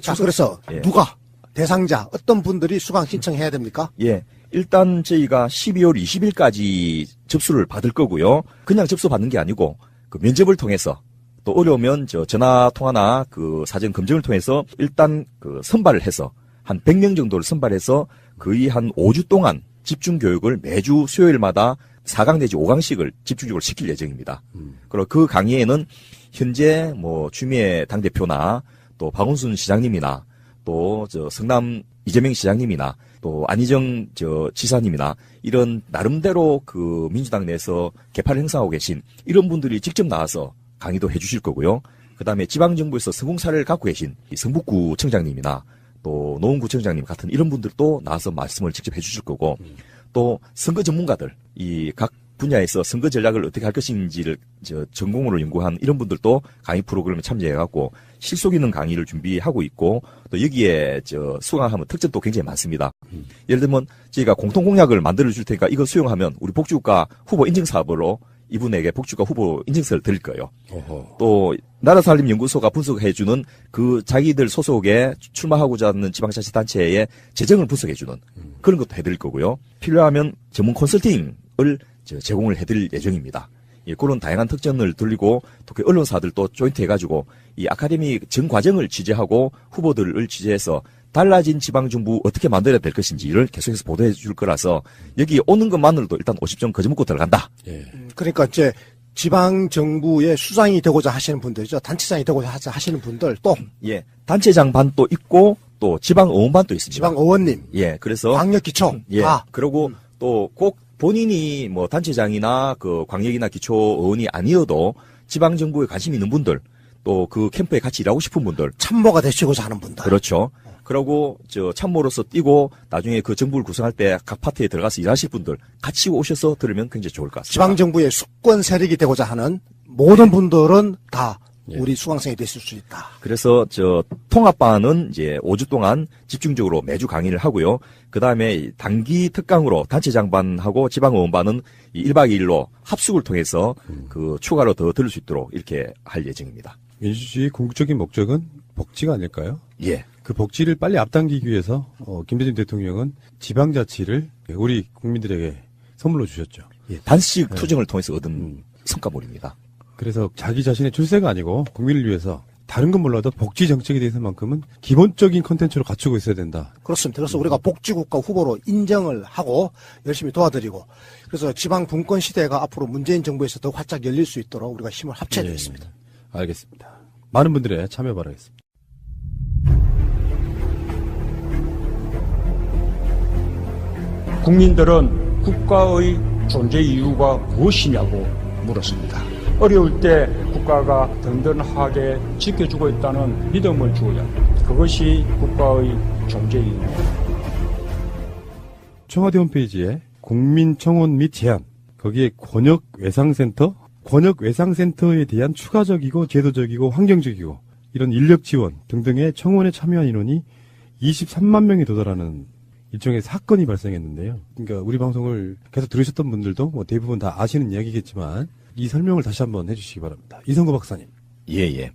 자, 그래서 예. 누가 대상자 어떤 분들이 수강 신청해야 됩니까? 예. 일단 저희가 12월 20일까지 접수를 받을 거고요. 그냥 접수 받는 게 아니고 그 면접을 통해서 또 어려우면 전화 통화나 그 사전 검증을 통해서 일단 그 선발을 해서 한 100명 정도를 선발해서 거의 한 5주 동안 집중 교육을 매주 수요일마다 4강 내지 5강씩을 집중적으로 시킬 예정입니다. 그리고 그 강의에는 현재 뭐 추미애 당대표나 또 박원순 시장님이나 또 성남 이재명 시장님이나 또 안희정 지사님이나 이런 나름대로 그 민주당 내에서 개파를 행사하고 계신 이런 분들이 직접 나와서 강의도 해주실 거고요. 그다음에 지방정부에서 성공 사례를 갖고 계신 성북구 청장님이나 또 노원구청장님 같은 이런 분들도 나와서 말씀을 직접 해주실 거고 또 선거 전문가들 이 각 분야에서 선거 전략을 어떻게 할 것인지를 전공으로 연구한 이런 분들도 강의 프로그램에 참여해갖고 실속 있는 강의를 준비하고 있고 또 여기에 수강하면 특징도 굉장히 많습니다. 예를 들면 저희가 공통 공약을 만들어 줄 테니까 이거 수용하면 우리 복지국가 후보 인증 사업으로 이분에게 복지국가 후보 인증서를 드릴 거예요. 또 나라살림연구소가 분석해주는 그 자기들 소속에 출마하고자 하는 지방자치단체의 재정을 분석해주는 그런 것도 해드릴 거고요. 필요하면 전문 컨설팅을 제공을 해드릴 예정입니다. 예, 그런 다양한 특징을 들리고 또 그 언론사들도 조인트 해가지고 이 아카데미 전 과정을 취재하고 후보들을 취재해서 달라진 지방정부 어떻게 만들어야 될 것인지를 계속해서 보도해 줄 거라서 여기 오는 것만으로도 일단 50점 거저먹고 들어간다. 예. 그러니까 이제 지방정부의 수장이 되고자 하시는 분들이죠. 단체장이 되고자 하시는 분들 또 예, 단체장 반도 있고 또 지방의원 반도 있습니다. 지방의원님, 예, 그래서 광역기초 예, 다. 그리고 또 꼭 본인이 뭐 단체장이나 그 광역이나 기초의원이 아니어도 지방정부에 관심 있는 분들 또 그 캠프에 같이 일하고 싶은 분들 참모가 되시고자 하는 분들. 그렇죠. 그러고 참모로서 뛰고 나중에 그 정부를 구성할 때 각 파트에 들어가서 일하실 분들 같이 오셔서 들으면 굉장히 좋을 것 같습니다. 지방정부의 수권 세력이 되고자 하는 모든 분들은 다 우리 수강생이 되실 수 있다. 그래서 통합반은 이제 5주 동안 집중적으로 매주 강의를 하고요. 그 다음에 단기 특강으로 단체장반하고 지방의원반은 1박 2일로 합숙을 통해서 그 추가로 더 들을 수 있도록 이렇게 할 예정입니다. 민주주의 궁극적인 목적은 복지가 아닐까요? 예. 그 복지를 빨리 앞당기기 위해서 김대중 대통령은 지방자치를 우리 국민들에게 선물로 주셨죠. 예, 단식 투쟁을 통해서 얻은 성과물입니다. 그래서 자기 자신의 출세가 아니고 국민을 위해서 다른 건 몰라도 복지 정책에 대해서만큼은 기본적인 컨텐츠로 갖추고 있어야 된다. 그렇습니다. 그래서 우리가 복지국가 후보로 인정을 하고 열심히 도와드리고 그래서 지방 분권 시대가 앞으로 문재인 정부에서 더 활짝 열릴 수 있도록 우리가 힘을 합쳐야 되겠습니다. 알겠습니다. 많은 분들의 참여 바라겠습니다. 국민들은 국가의 존재 이유가 무엇이냐고 물었습니다. 어려울 때 국가가 든든하게 지켜주고 있다는 믿음을 주어야 합니다. 그것이 국가의 존재 이유입니다. 청와대 홈페이지에 국민청원 및 제안, 거기에 권역외상센터에 대한 추가적이고 제도적이고 환경적이고 이런 인력 지원 등등의 청원에 참여한 인원이 23만 명에 도달하는 일종의 사건이 발생했는데요. 그러니까 우리 방송을 계속 들으셨던 분들도 뭐 대부분 다 아시는 이야기겠지만 이 설명을 다시 한번 해주시기 바랍니다. 이성구 박사님. 예.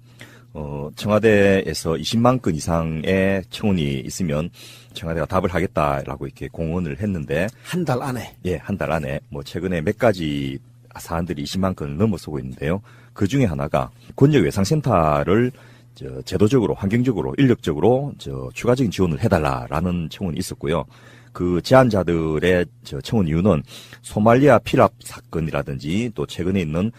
청와대에서 20만 건 이상의 청원이 있으면 청와대가 답을 하겠다라고 이렇게 공언을 했는데 한 달 안에. 예, 한 달 안에 뭐 최근에 몇 가지 사안들이 20만 건을 넘어서고 있는데요. 그 중에 하나가 권역외상센터를 제도적으로, 환경적으로, 인력적으로 추가적인 지원을 해달라라는 청원이 있었고요. 그 제안자들의 청원 이유는 소말리아 피랍 사건이라든지 또 최근에 있는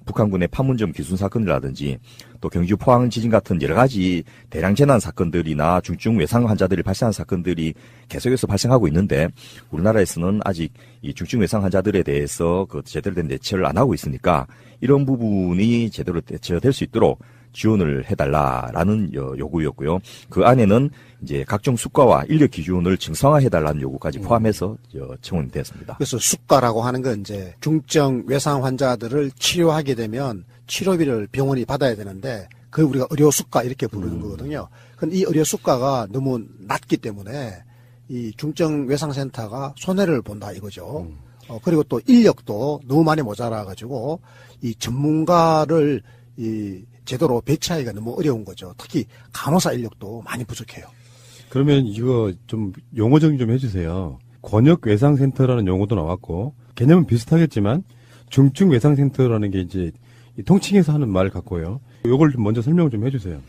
북한군의 판문점 기순 사건이라든지 또 경주 포항 지진 같은 여러 가지 대량 재난 사건들이나 중증 외상 환자들이 발생한 사건들이 계속해서 발생하고 있는데 우리나라에서는 아직 이 중증 외상 환자들에 대해서 그 제대로 된 대처를 안 하고 있으니까 이런 부분이 제대로 대처될 수 있도록 지원을 해달라라는 요구였고요. 그 안에는 이제 각종 수가와 인력 기준을 정상화해달라는 요구까지 포함해서 청원이 되었습니다. 그래서 수가라고 하는 건 이제 중증 외상 환자들을 치료하게 되면 치료비를 병원이 받아야 되는데 그 우리가 의료 수가 이렇게 부르는 거거든요. 근데 이 의료 수가가 너무 낮기 때문에 이 중증 외상센터가 손해를 본다 이거죠. 그리고 또 인력도 너무 많이 모자라 가지고 이 전문가를 제대로 배치하기가 너무 어려운 거죠. 특히 간호사 인력도 많이 부족해요. 그러면 이거 좀 용어 정리 좀 해주세요. 권역 외상센터라는 용어도 나왔고 개념은 비슷하겠지만 중증 외상센터라는 게 이제 통칭해서 하는 말 같고요. 이걸 좀 먼저 설명을 좀 해주세요.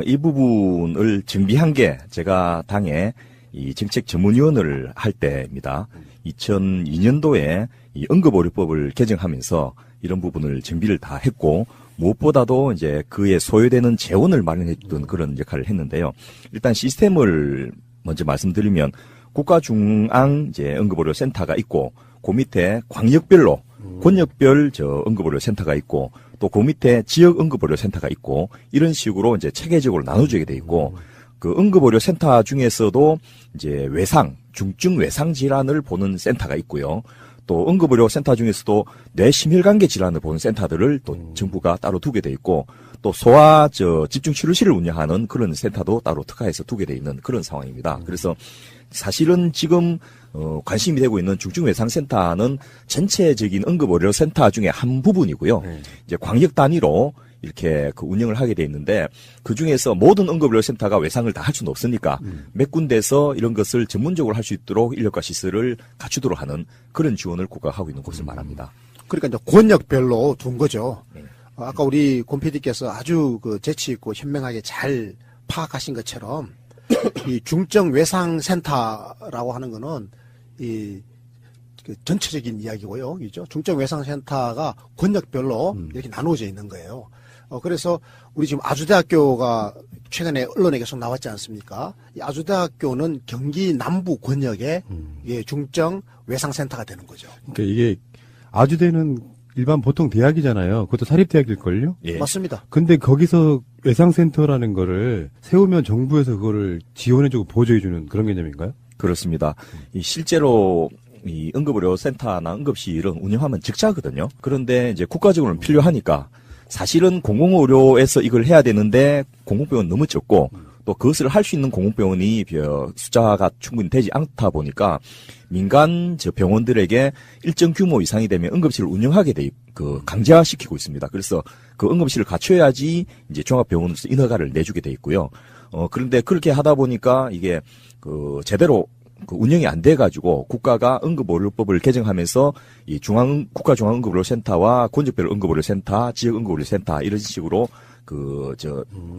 이 부분을 정비한 게 제가 당에 이 정책 전문위원을 할 때입니다. 2002년도에 이 응급의료법을 개정하면서 이런 부분을 정비를 다 했고 무엇보다도 이제 그에 소요되는 재원을 마련해주던 그런 역할을 했는데요. 일단 시스템을 먼저 말씀드리면 국가중앙 이제 응급의료센터가 있고 그 밑에 광역별로 권역별 응급의료센터가 있고 또 그 밑에 지역 응급의료센터가 있고 이런 식으로 이제 체계적으로 나눠지게 돼 있고 그 응급의료센터 중에서도 이제 외상, 중증 외상 질환을 보는 센터가 있고요. 또 응급의료센터 중에서도 뇌심혈관계 질환을 보는 센터들을 또 정부가 따로 두게 돼 있고 또 소아 집중치료실을 운영하는 그런 센터도 따로 특화해서 두게 돼 있는 그런 상황입니다. 그래서 사실은 지금 관심이 되고 있는 중증외상센터는 전체적인 응급의료센터 중에 한 부분이고요. 이제 광역 단위로 이렇게 그 운영을 하게 돼 있는데 그 중에서 모든 응급의료센터가 외상을 다 할 수는 없으니까 몇 군데서 이런 것을 전문적으로 할 수 있도록 인력과 시설을 갖추도록 하는 그런 지원을 국가가 하고 있는 것을 말합니다. 그러니까 이제 권역별로 둔 거죠. 아까 우리 권 PD께서 아주 그 재치 있고 현명하게 잘 파악하신 것처럼 이 중증 외상센터라고 하는 거는 그 전체적인 이야기고요. 이죠. 중증 외상센터가 권역별로 이렇게 나누어져 있는 거예요. 그래서 우리 지금 아주대학교가 최근에 언론에 계속 나왔지 않습니까? 이 아주대학교는 경기 남부 권역의 중증 외상센터가 되는 거죠. 그러니까 이게 아주대는 일반 보통 대학이잖아요. 그것도 사립대학일걸요? 예. 맞습니다. 근데 거기서 외상센터라는 거를 세우면 정부에서 그거를 지원해주고 보조해주는 그런 개념인가요? 그렇습니다. 실제로 이 응급의료센터나 응급실은 운영하면 적자거든요. 그런데 이제 국가적으로는 필요하니까 사실은 공공의료에서 이걸 해야 되는데 공공병원 너무 적고 또 그것을 할 수 있는 공공병원이 숫자가 충분히 되지 않다 보니까 민간 병원들에게 일정 규모 이상이 되면 응급실을 운영하게 강제화시키고 있습니다. 그래서 그 응급실을 갖춰야지 이제 종합병원으로서 인허가를 내주게 돼 있고요. 그런데 그렇게 하다 보니까 이게 제대로 운영이 안 돼가지고 국가가 응급의료법을 개정하면서 이 국가중앙응급의료센터와 권역별 응급의료센터, 지역 응급의료센터 이런 식으로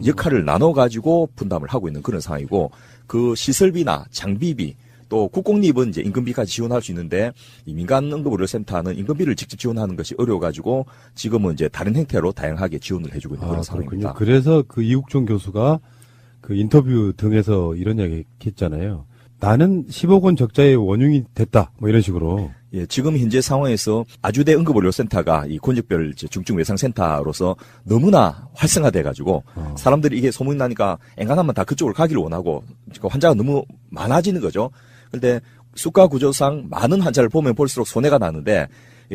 역할을 나눠가지고 분담을 하고 있는 그런 상황이고 그 시설비나 장비비 또 국공립은 이제 임금비까지 지원할 수 있는데 이 민간 응급의료센터는 임금비를 직접 지원하는 것이 어려워가지고 지금은 이제 다른 형태로 다양하게 지원을 해주고 있는 그런 상황입니다. 그래서 그 이국종 교수가 그 인터뷰 등에서 이런 이야기 했잖아요. 나는 10억 원 적자의 원흉이 됐다. 뭐 이런 식으로. 예, 지금 현재 상황에서 아주대 응급의료센터가 이 권역별 중증외상센터로서 너무나 활성화돼가지고 사람들이 이게 소문이 나니까 엔간하면 다 그쪽으로 가기를 원하고 환자가 너무 많아지는 거죠. 그런데 수가 구조상 많은 환자를 보면 볼수록 손해가 나는데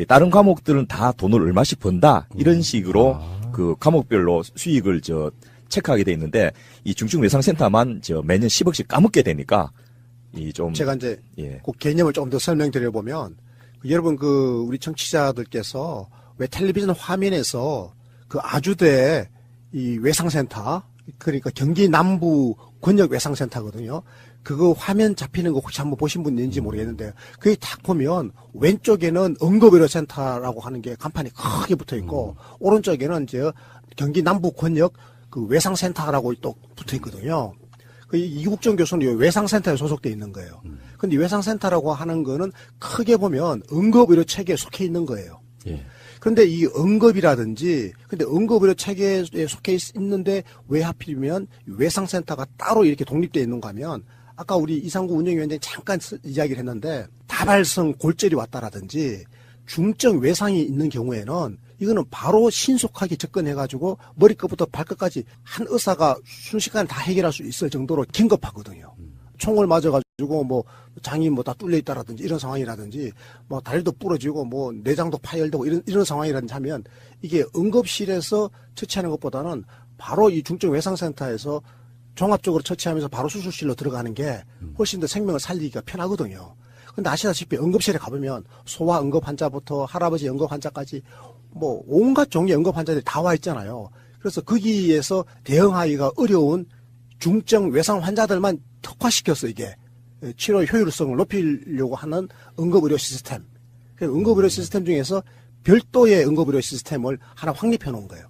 다른 과목들은 다 돈을 얼마씩 번다. 이런 식으로 그 과목별로 수익을 체크하게 돼 있는데 이 중증외상센터만 매년 10억씩 까먹게 되니까 제가 이제 그 개념을 조금 더 설명드려 보면 여러분 우리 청취자들께서 왜 텔레비전 화면에서 그 아주대 이 외상센터 그러니까 경기 남부 권역 외상센터거든요. 그거 화면 잡히는 거 혹시 한번 보신 분 있는지 모르겠는데 그게 딱 보면 왼쪽에는 응급의료센터라고 하는 게 간판이 크게 붙어 있고 오른쪽에는 이제 경기 남부 권역 그 외상센터라고 또 붙어 있거든요. 이국정 교수는 외상센터에 소속돼 있는 거예요. 근데 외상센터라고 하는 거는 크게 보면 응급의료 체계에 속해 있는 거예요. 예. 그런데 이 응급이라든지, 근데 응급의료 체계에 속해 있는데 왜 하필이면 외상센터가 따로 이렇게 독립되어 있는가 하면, 아까 우리 이상구 운영위원장이 잠깐 이야기를 했는데, 다발성 골절이 왔다라든지, 중증 외상이 있는 경우에는 이거는 바로 신속하게 접근해가지고 머리끝부터 발끝까지 한 의사가 순식간에 다 해결할 수 있을 정도로 긴급하거든요. 총을 맞아가지고 뭐 장이 뭐 다 뚫려 있다라든지 이런 상황이라든지 뭐 다리도 부러지고 뭐 내장도 파열되고 이런 상황이라든지 하면 이게 응급실에서 처치하는 것보다는 바로 이 중증 외상센터에서 종합적으로 처치하면서 바로 수술실로 들어가는 게 훨씬 더 생명을 살리기가 편하거든요. 근데 아시다시피 응급실에 가보면 소아 응급 환자부터 할아버지 응급 환자까지 뭐 온갖 종류의 응급 환자들이 다 와 있잖아요. 그래서 거기에서 대응하기가 어려운 중증 외상 환자들만 특화시켜서 이게 치료 효율성을 높이려고 하는 응급의료 시스템. 응급의료 시스템 중에서 별도의 응급의료 시스템을 하나 확립해 놓은 거예요.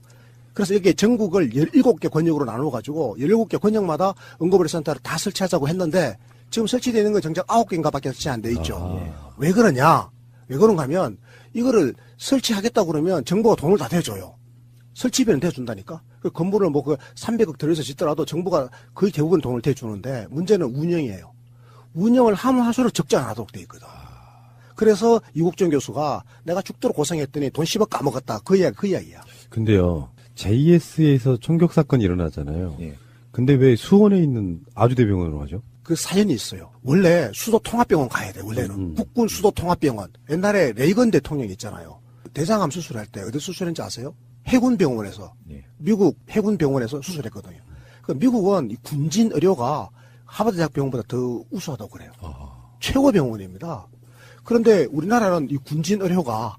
그래서 이게 전국을 17개 권역으로 나눠가지고 17개 권역마다 응급의료 센터를 다 설치하자고 했는데 지금 설치되어 있는 건 정작 9개인가 밖에 설치 안 돼 있죠. 왜 그러냐? 왜 그런가 하면 이거를 설치하겠다고 그러면 정부가 돈을 다 대줘요. 설치비는 대준다니까. 그 건물을 뭐 그 300억 들여서 짓더라도 정부가 거의 대부분 돈을 대주는데 문제는 운영이에요. 운영을 하면 할수록 적자 안 하도록 돼 있거든. 그래서 이국정 교수가 내가 죽도록 고생했더니 돈 10억 까먹었다. 그 이야기야. 근데요, JS에서 총격 사건이 일어나잖아요. 예. 근데 왜 수원에 있는 아주대병원으로 가죠? 그 사연이 있어요. 원래 수도통합병원 가야 돼, 원래는. 국군 수도통합병원. 옛날에 레이건 대통령 있잖아요. 대장암 수술할 때 어디 수술했는지 아세요? 해군병원에서. 예. 미국 해군병원에서 수술했거든요. 그 미국은 이 군진 의료가 하버드대학병원보다 더 우수하다고 그래요. 최고 병원입니다. 그런데 우리나라는 이 군진 의료가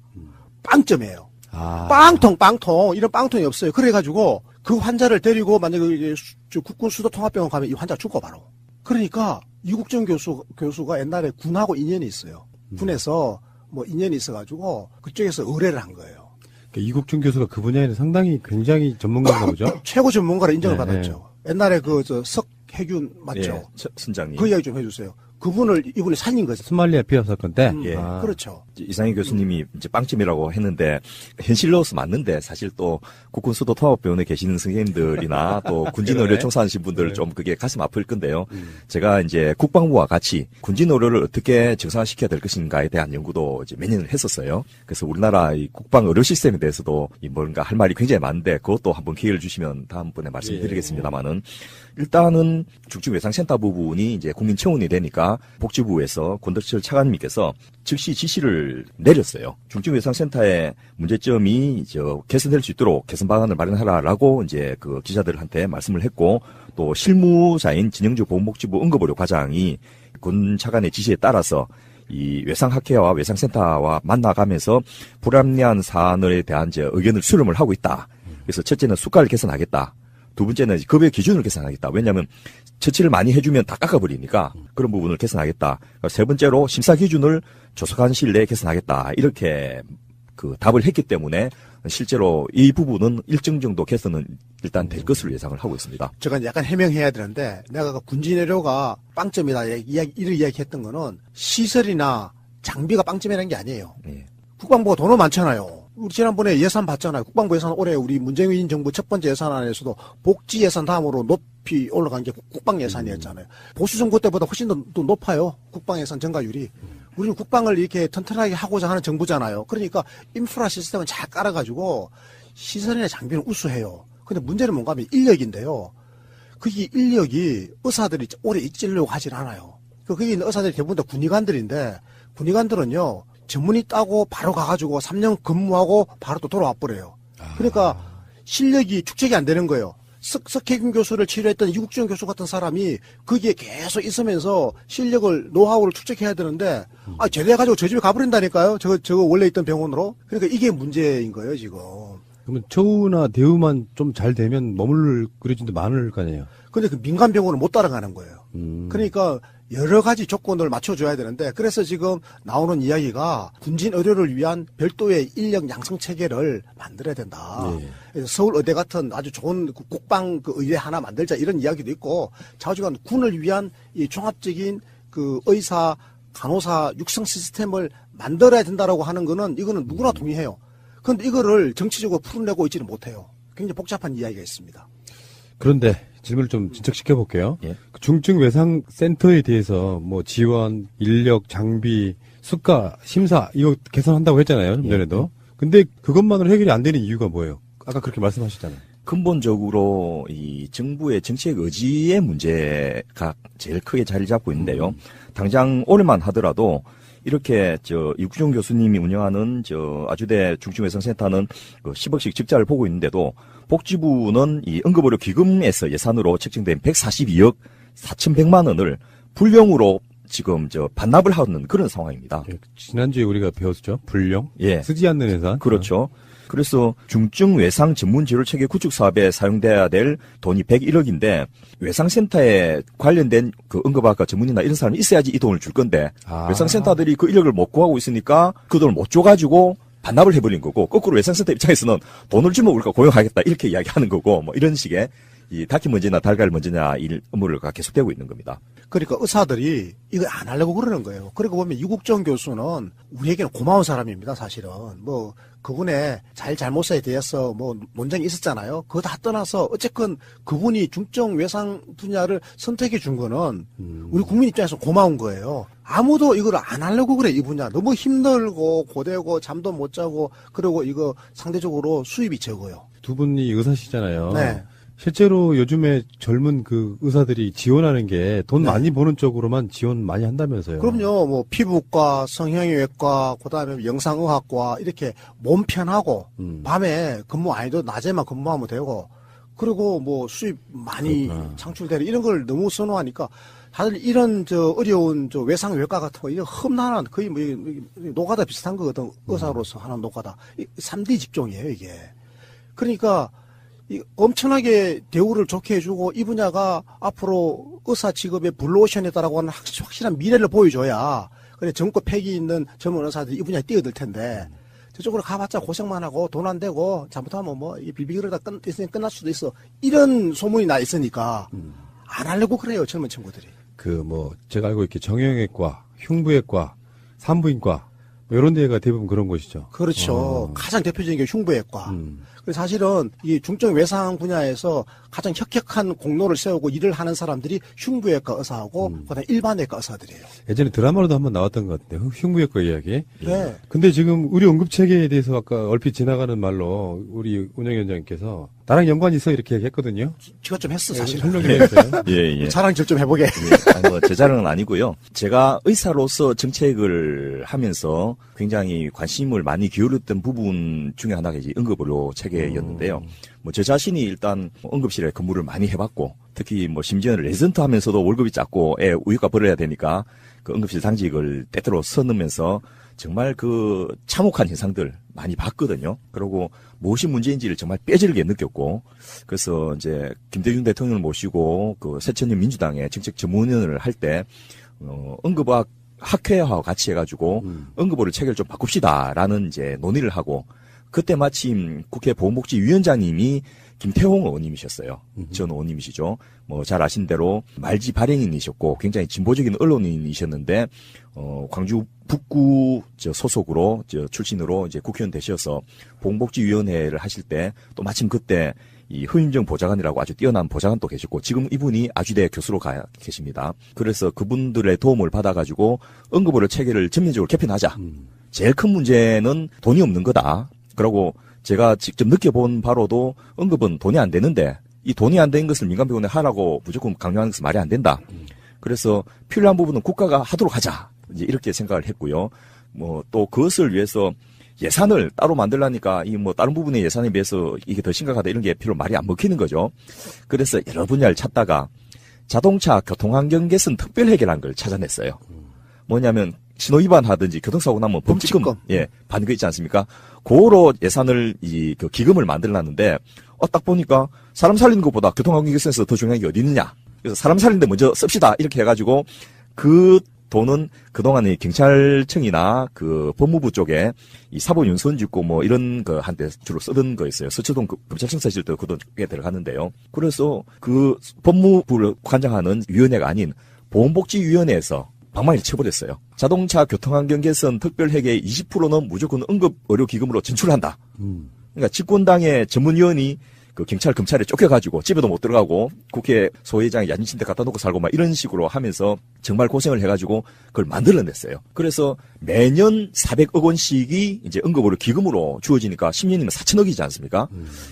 빵점이에요. 빵통 이런 빵통이 없어요. 그래가지고 그 환자를 데리고 만약에 국군 수도통합병원 가면 이 환자 죽어 바로. 그러니까 이국정 교수가 옛날에 군하고 인연이 있어요. 군에서 뭐 인연이 있어가지고 그쪽에서 의뢰를 한 거예요. 그러니까 이국정 교수가 그 분야에는 상당히 굉장히 전문가인가 보죠? 최고 전문가로 인정을 네, 받았죠. 옛날에 석혜균 맞죠? 예, 선장님. 그 이야기 좀 해주세요. 그분을 이분이 살린 거죠. 소말리아 피랍 사건 때? 예. 그렇죠. 이상희 교수님이 이제 빵점이라고 했는데 현실로서 맞는데 사실 또 국군 수도 통합병원에 계시는 선생님들이나 또 군진 의료 종사하신 분들 좀 그게 가슴 아플 건데요. 제가 이제 국방부와 같이 군진 의료를 어떻게 정상화시켜야 될 것인가에 대한 연구도 이제 몇 년을 했었어요. 그래서 우리나라 이 국방 의료 시스템에 대해서도 뭔가 할 말이 굉장히 많은데 그것도 한번 기회를 주시면 다음번에 말씀드리겠습니다만은 일단은 중증 외상센터 부분이 이제 국민청원이 되니까 복지부에서 권덕철 차관님께서 즉시 지시를 내렸어요. 중증 외상센터의 문제점이 개선될 수 있도록 개선 방안을 마련하라라고 이제 그 기자들한테 말씀을 했고 또 실무자인 진영주 보건복지부 응급의료 과장이 권 차관의 지시에 따라서 이 외상학회와 외상센터와 만나가면서 불합리한 사안에 대한 이제 의견을 수렴을 하고 있다. 그래서 첫째는 수가를 개선하겠다. 두 번째는 급여 기준을 개선하겠다. 왜냐하면 처치를 많이 해주면 다 깎아버리니까 그런 부분을 개선하겠다. 세 번째로 심사 기준을 조속한 시일 내에 개선하겠다. 이렇게 그 답을 했기 때문에 실제로 이 부분은 일정 정도 개선은 일단 될 것으로 예상을 하고 있습니다. 제가 약간 해명해야 되는데 내가 군진 의료가 빵점이다 이런 이야기했던 거는 시설이나 장비가 빵점이라는 게 아니에요. 예. 국방부가 돈은 많잖아요. 우리 지난번에 예산 봤잖아요. 국방부 예산 올해 우리 문재인 정부 첫 번째 예산안에서도 복지 예산 다음으로 높이 올라간 게 국방 예산이었잖아요. 보수 정부 때보다 훨씬 더 높아요. 국방 예산 증가율이. 우리는 국방을 이렇게 튼튼하게 하고자 하는 정부잖아요. 그러니까 인프라 시스템은 잘 깔아가지고 시설이나 장비는 우수해요. 근데 문제는 뭔가 하면 인력인데요. 그게 인력이 의사들이 오래 있으려고 하질 않아요. 거기 있는 의사들이 대부분 다 군의관들인데 군의관들은요. 전문의 따고 바로 가가지고 3년 근무하고 바로 또 돌아와 버려요. 그러니까 실력이 축적이 안 되는 거예요. 석혜균 교수를 치료했던 이국정 교수 같은 사람이 거기에 계속 있으면서 실력을 노하우를 축적해야 되는데 제대해가지고 저 집에 가버린다니까요. 저거 원래 있던 병원으로. 그러니까 이게 문제인 거예요 지금. 그러면 처우나 대우만 좀 잘 되면 머물 그려진 데 많을 거 아니에요. 근데 그 민간 병원은 못 따라가는 거예요. 그러니까 여러 가지 조건을 맞춰줘야 되는데 그래서 지금 나오는 이야기가 군진 의료를 위한 별도의 인력 양성 체계를 만들어야 된다. 그래서 서울 의대 같은 아주 좋은 국방 그 의대 하나 만들자 이런 이야기도 있고 좌우지간 군을 위한 이 종합적인 그 의사 간호사 육성 시스템을 만들어야 된다라고 하는 거는 이거는 누구나 동의해요. 그런데 이거를 정치적으로 풀어내고 있지는 못해요. 굉장히 복잡한 이야기가 있습니다. 그런데 질문을 좀 진척시켜 볼게요. 예. 중증 외상 센터에 대해서 뭐 지원, 인력, 장비, 수가, 심사 이거 개선한다고 했잖아요. 좀 전에도. 근데 그것만으로 해결이 안 되는 이유가 뭐예요? 아까 그렇게 말씀하셨잖아요. 근본적으로 이 정부의 정책 의지의 문제가 제일 크게 자리를 잡고 있는데요. 당장 올해만 하더라도 이렇게 이국종 교수님이 운영하는 아주대 중증외상센터는 그 10억씩 적자를 보고 있는데도 복지부는 이 응급의료 기금에서 예산으로 책정된 142억 4,100만 원을 불용으로 지금 반납을 하는 그런 상황입니다. 지난주에 우리가 배웠죠. 불용. 예. 쓰지 않는 예산. 그렇죠. 그래서 중증 외상 전문 치료 체계 구축 사업에 사용돼야 될 돈이 101억인데 외상센터에 관련된 그 응급학과 전문의나 이런 사람이 있어야지 이 돈을 줄 건데 외상센터들이 그 인력을 못 구하고 있으니까 그 돈을 못 줘가지고 반납을 해버린 거고 거꾸로 외상센터 입장에서는 돈을 주면 우리가 고용하겠다 이렇게 이야기하는 거고 뭐 이런 식의 이 닭이 먼저냐 달걀 먼저냐 이 업무가 계속되고 있는 겁니다. 그러니까 의사들이 이거 안 하려고 그러는 거예요. 그러고 보면 이국정 교수는 우리에게는 고마운 사람입니다. 사실은 뭐 그분의 잘못에 대해서 뭐 논쟁이 있었잖아요. 그거 다 떠나서 어쨌건 그분이 중증 외상 분야를 선택해 준 거는 우리 국민 입장에서 고마운 거예요. 아무도 이걸 안 하려고 그래. 이 분야 너무 힘들고 고되고 잠도 못 자고 그리고 이거 상대적으로 수입이 적어요. 두 분이 의사시잖아요. 네. 실제로 요즘에 젊은 그 의사들이 지원하는 게 돈 많이 버는 쪽으로만 지원 많이 한다면서요. 그럼요. 뭐 피부과, 성형외과, 그다음에 영상의학과 이렇게 몸 편하고 밤에 근무 안 해도 낮에만 근무하면 되고 그리고 뭐 수입 많이 창출되는 이런 걸 너무 선호하니까 다들 이런 어려운 외상외과 같은 거 이런 험난한 거의 뭐 노가다 비슷한 거거든. 의사로서 하는 노가다. 3D 직종이에요, 이게. 그러니까 엄청나게 대우를 좋게 해주고 이 분야가 앞으로 의사 직업의 블루오션이다라고 하는 확실한 미래를 보여줘야 그래 정권 패기 있는 젊은 의사들이 이 분야에 뛰어들 텐데 저쪽으로 가봤자 고생만 하고 돈 안 되고 잘못하면 뭐 빌비그러다 끝날 수도 있어 이런 소문이 나 있으니까 안 하려고 그래요 젊은 친구들이. 제가 알고 있기에 정형외과, 흉부외과, 산부인과 이런 데가 대부분 그런 곳이죠. 그렇죠. 가장 대표적인 게 흉부외과. 그래서 사실은 이 중증 외상 분야에서 가장 혁혁한 공로를 세우고 일을 하는 사람들이 흉부외과 의사하고 그다음에 일반외과 의사들이에요. 예전에 드라마로도 한번 나왔던 것 같은데 흉부외과 이야기. 네. 근데 지금 우리 응급체계에 대해서 아까 얼핏 지나가는 말로 우리 운영위원장님께서 나랑 연관이 있어 이렇게 얘기했거든요. 제가 좀 했어 사실. 설명 좀 해주세요. 예. 자랑 좀 해보게. 제 자랑은 아니고요. 제가 의사로서 정책을 하면서 굉장히 관심을 많이 기울였던 부분 중에 하나가 이제 응급의료 체계였는데요. 저 자신이 일단 응급실에 근무를 많이 해봤고, 특히 심지어는 레지던트 하면서도 월급이 작고 애 우유가 벌어야 되니까 그 응급실 당직을 때때로 서누면서 정말 그 참혹한 현상들 많이 봤거든요. 그리고 무엇이 문제인지를 정말 뼈저리게 느꼈고, 그래서 이제 김대중 대통령을 모시고 그 새천년 민주당의 정책 전문위원을 할 때 응급의학 학회하고 같이 해가지고 응급의료 체계를 좀 바꿉시다라는 이제 논의를 하고, 그때 마침 국회 보건복지위원장님이 김태홍 의원님이셨어요. 전 의원님이시죠. 잘 아신 대로 말지 발행인이셨고 굉장히 진보적인 언론인이셨는데 광주 북구 소속으로 출신으로 이제 국회의원 되셔서 보건복지위원회를 하실 때 또 마침 그때 이 허윤정 보좌관이라고 아주 뛰어난 보좌관도 계셨고 지금 이분이 아주대 교수로 가 계십니다. 그래서 그분들의 도움을 받아가지고 응급의료 체계를 전면적으로 개편하자. 제일 큰 문제는 돈이 없는 거다. 그리고 제가 직접 느껴본 바로도 응급은 돈이 안 되는데 이 돈이 안 되는 것을 민간병원에 하라고 무조건 강요하는 것은 말이 안 된다. 그래서 필요한 부분은 국가가 하도록 하자. 이제 이렇게 생각을 했고요. 또 그것을 위해서 예산을 따로 만들라니까 다른 부분의 예산에 비해서 이게 더 심각하다 이런 게 필요 말이 안 먹히는 거죠. 그래서 여러 분야를 찾다가 자동차 교통환경 개선 특별 해결한 걸 찾아냈어요. 뭐냐면 신호 위반하든지 교통사고 나면 범칙금 받는 거 있지 않습니까? 그로 예산을 그 기금을 만들어놨는데 딱 보니까 사람 살리는 것보다 교통환경 개선에서 더 중요한 게 어디 있느냐? 그래서 사람 살리는데 먼저 씁시다 이렇게 해가지고 그 돈은 그동안에 경찰청이나 그 법무부 쪽에 이 사본 윤선 짓고 이런 거 한때 주로 쓰던 거였어요. 서초동 검찰청사 질 때 그 돈에 들어갔는데요. 그래서 그 법무부를 관장하는 위원회가 아닌 보건복지위원회에서 방망이를 쳐버렸어요. 자동차 교통안전 개선 특별회계의 20%는 무조건 응급의료기금으로 진출한다. 그러니까 집권당의 전문위원이 그 경찰, 검찰에 쫓겨가지고 집에도 못 들어가고 국회 소회장에 야진침대 갖다 놓고 살고 막 이런 식으로 하면서 정말 고생을 해가지고 그걸 만들어냈어요. 그래서 매년 400억 원씩이 이제 응급의료 기금으로 주어지니까 10년이면 4천억이지 않습니까?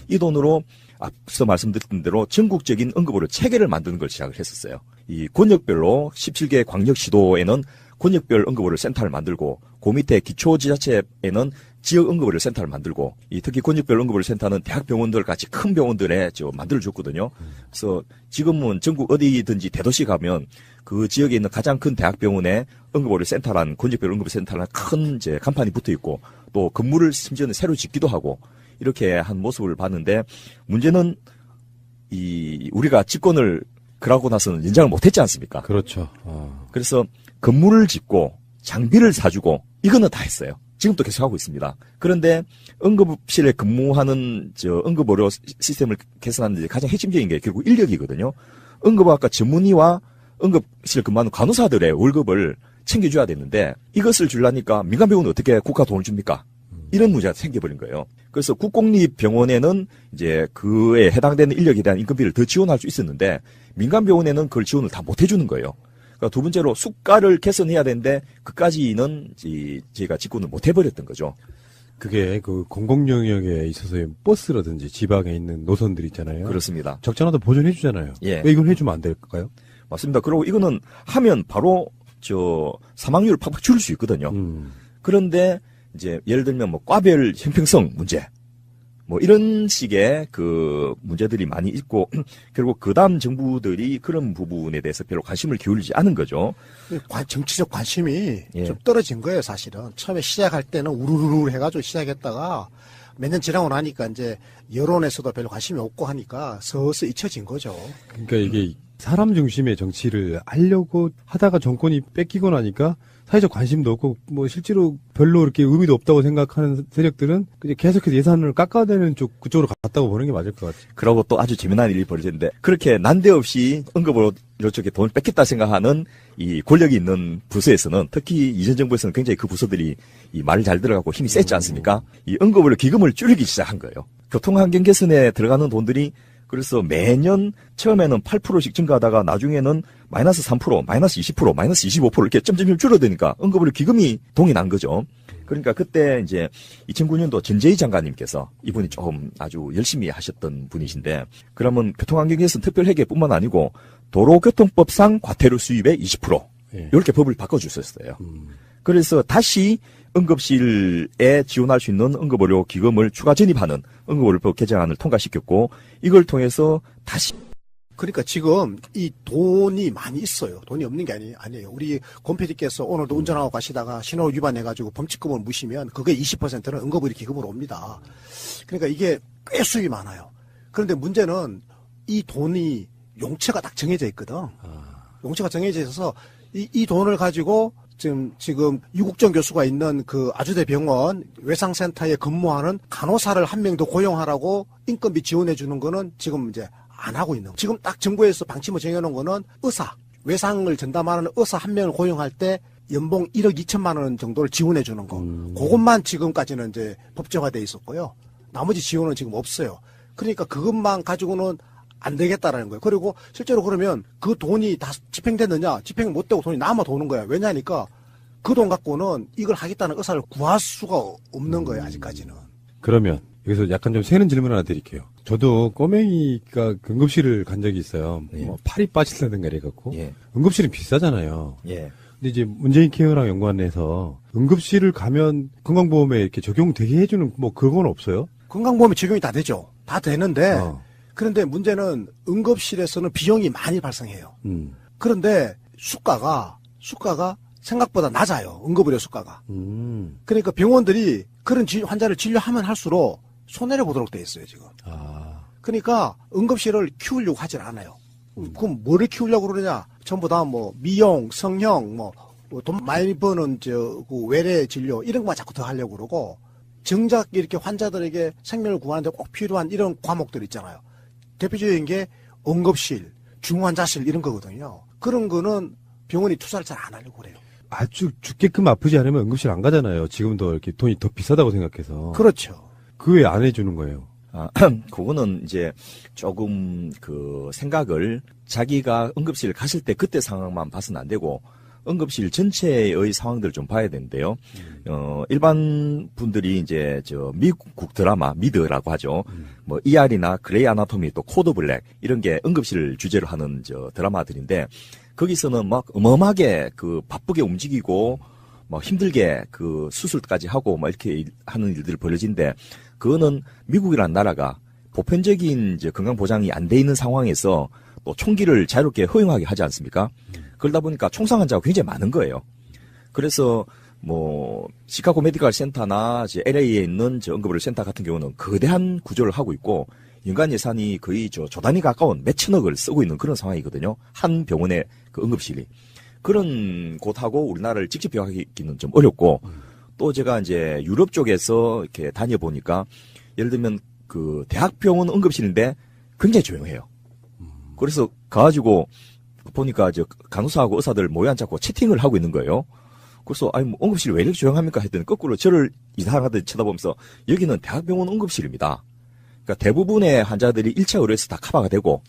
이 돈으로 앞서 말씀드렸던 대로 전국적인 응급의료 체계를 만드는 걸 시작을 했었어요. 이 권역별로 17개 광역시도에는 권역별 응급의료 센터를 만들고 그 밑에 기초지자체에는 지역 응급의료 센터를 만들고 특히 권역별 응급의료 센터는 대학병원들 같이 큰 병원들에 만들어줬거든요. 그래서 지금은 전국 어디든지 대도시 가면 그 지역에 있는 가장 큰 대학병원에 응급의료 센터란 권역별 응급의료 센터란 큰 이제 간판이 붙어 있고 또 건물을 심지어는 새로 짓기도 하고 이렇게 한 모습을 봤는데 문제는 우리가 집권을 그러고 나서는 연장을 못했지 않습니까? 그렇죠. 그래서 건물을 짓고 장비를 사주고 이거는 다 했어요. 지금도 계속하고 있습니다. 그런데 응급실에 근무하는 응급의료 시스템을 개선하는 데 가장 핵심적인 게 결국 인력이거든요. 응급의학과 전문의와 응급실 근무하는 간호사들의 월급을 챙겨줘야 되는데 이것을 주려니까 민간병원은 어떻게 국가 돈을 줍니까? 이런 문제가 생겨버린 거예요. 그래서 국공립병원에는 이제 그에 해당되는 인력에 대한 인건비를 더 지원할 수 있었는데 민간병원에는 그걸 지원을 다 못 해주는 거예요. 그러니까 두 번째로 수가를 개선해야 되는데 그까지는 저희가 직군을 못 해버렸던 거죠. 그게 그 공공영역에 있어서의 버스라든지 지방에 있는 노선들 있잖아요. 그렇습니다. 적잖아도 보존해 주잖아요. 예. 왜 이건 해주면 안 될까요? 맞습니다. 그리고 이거는 하면 바로 사망률을 팍팍 줄일 수 있거든요. 그런데 이제 예를 들면 뭐 과별 형평성 문제 뭐 이런 식의 그 문제들이 많이 있고 결국 그다음 정부들이 그런 부분에 대해서 별로 관심을 기울이지 않은 거죠. 정치적 관심이 예. 좀 떨어진 거예요, 사실은. 처음에 시작할 때는 우르르르 해가지고 시작했다가 몇 년 지나고 나니까 이제 여론에서도 별로 관심이 없고 하니까 서서히 잊혀진 거죠. 그러니까 이게 사람 중심의 정치를 하려고 하다가 정권이 뺏기고 나니까 사회적 관심도 없고 뭐 실제로 별로 이렇게 의미도 없다고 생각하는 세력들은 이제 계속해서 예산을 깎아대는 그쪽으로 갔다고 보는 게 맞을 것 같아요. 그러고 또 아주 재미난 일이 벌어졌는데 그렇게 난데없이 응급으로 이쪽에 돈을 뺏겠다 생각하는 이 권력이 있는 부서에서는 특히 이전 정부에서는 굉장히 그 부서들이 이 말을 잘 들어가고 힘이 셌지 않습니까? 이 응급의료 기금을 줄이기 시작한 거예요. 교통환경 개선에 들어가는 돈들이 그래서 매년 처음에는 8%씩 증가하다가 나중에는 마이너스 3%, 마이너스 20%, 마이너스 25% 이렇게 점점점 줄어드니까 응급의료 기금이 동이 난 거죠. 그러니까 그때 이제 2009년도 전재희 장관님께서 이분이 조금 아주 열심히 하셨던 분이신데 그러면 교통환경 개선 특별회계뿐만 아니고 도로교통법상 과태료 수입의 20% 이렇게 법을 바꿔주셨어요. 그래서 다시 응급실에 지원할 수 있는 응급의료 기금을 추가 전입하는 응급의료법 개정안을 통과시켰고 이걸 통해서 다시 그러니까 지금 이 돈이 많이 있어요. 돈이 없는 게 아니에요. 우리 곰PD께서 오늘도 운전하고 가시다가 신호 위반해가지고 범칙금을 무시면 그게 20%는 응급의료 기금으로 옵니다. 그러니까 이게 꽤 수입이 많아요. 그런데 문제는 이 돈이 용처가 딱 정해져 있거든. 용처가 정해져 있어서 이 돈을 가지고 지금 유국정 교수가 있는 그 아주대 병원 외상센터에 근무하는 간호사를 한 명 더 고용하라고 인건비 지원해 주는 거는 지금 이제 안 하고 있는. 지금 딱 정부에서 방침을 정해놓은 거는 의사, 외상을 전담하는 의사 한 명을 고용할 때 연봉 1억 2천만 원 정도를 지원해 주는 거. 그것만 지금까지는 이제 법제화돼 있었고요. 나머지 지원은 지금 없어요. 그러니까 그것만 가지고는 안 되겠다라는 거예요. 그리고 실제로 그러면 그 돈이 다 집행됐느냐? 집행 못 되고 돈이 남아 도는 거야. 왜냐니까 그 돈 갖고는 이걸 하겠다는 의사를 구할 수가 없는 거예요. 아직까지는. 그러면 여기서 약간 좀 새는 질문 하나 드릴게요. 저도 꼬맹이가 응급실을 간 적이 있어요. 뭐 팔이 빠진다든가 이래갖고. 응급실은 비싸잖아요. 근데 이제 문재인 케어랑 연관해서 응급실을 가면 건강보험에 이렇게 적용되게 해주는 뭐 그건 없어요? 건강보험에 적용이 다 되죠. 다 되는데 그런데 문제는 응급실에서는 비용이 많이 발생해요. 그런데 수가가 생각보다 낮아요. 응급의료 수가가. 그러니까 병원들이 그런 환자를 진료하면 할수록 손해를 보도록 돼 있어요, 지금. 그러니까 응급실을 키우려고 하질 않아요. 그럼 뭐를 키우려고 그러냐? 전부 다 뭐 미용, 성형, 뭐 돈 많이 버는 그 외래 진료 이런 것만 자꾸 더 하려고 그러고 정작 이렇게 환자들에게 생명을 구하는데 꼭 필요한 이런 과목들 있잖아요. 대표적인 게 응급실, 중환자실 이런 거거든요. 그런 거는 병원이 투자를 잘 안 하려고 그래요. 아주 죽게끔 아프지 않으면 응급실 안 가잖아요. 지금도 이렇게 돈이 더 비싸다고 생각해서. 그렇죠. 그 왜 안 해주는 거예요? 그거는 이제 조금 그 생각을 자기가 응급실 갔을 때 그때 상황만 봐서는 안 되고 응급실 전체의 상황들을 좀 봐야 되는데요. 일반 분들이 이제 미국 드라마 미드라고 하죠. 뭐 ER이나 그레이 아나토미 또 코드 블랙 이런 게 응급실 주제로 하는 드라마들인데 거기서는 막 어마어마하게 그 바쁘게 움직이고 뭐 힘들게 그 수술까지 하고 뭐 이렇게 하는 일들이 벌어진데 그거는 미국이라는 나라가 보편적인 건강 보장이 안 돼 있는 상황에서 또 총기를 자유롭게 허용하게 하지 않습니까? 그러다 보니까 총상 환자가 굉장히 많은 거예요. 그래서 뭐 시카고 메디컬 센터나 LA에 있는 응급의료 센터 같은 경우는 거대한 구조를 하고 있고 연간 예산이 거의 조 단위 가까운 몇 천억을 쓰고 있는 그런 상황이거든요. 한 병원의 그 응급실이. 그런 곳하고 우리나라를 직접 비교하기는 좀 어렵고 또 제가 이제 유럽 쪽에서 이렇게 다녀보니까 예를 들면 그 대학병원 응급실인데 굉장히 조용해요. 그래서 가가지고 보니까 간호사하고 의사들 모여 앉고 채팅을 하고 있는 거예요. 그래서 아니 뭐 응급실이 왜 이렇게 조용합니까 했더니 거꾸로 저를 이상하듯이 쳐다보면서 여기는 대학병원 응급실입니다. 그러니까 대부분의 환자들이 1차 의료에서 다 커버가 되고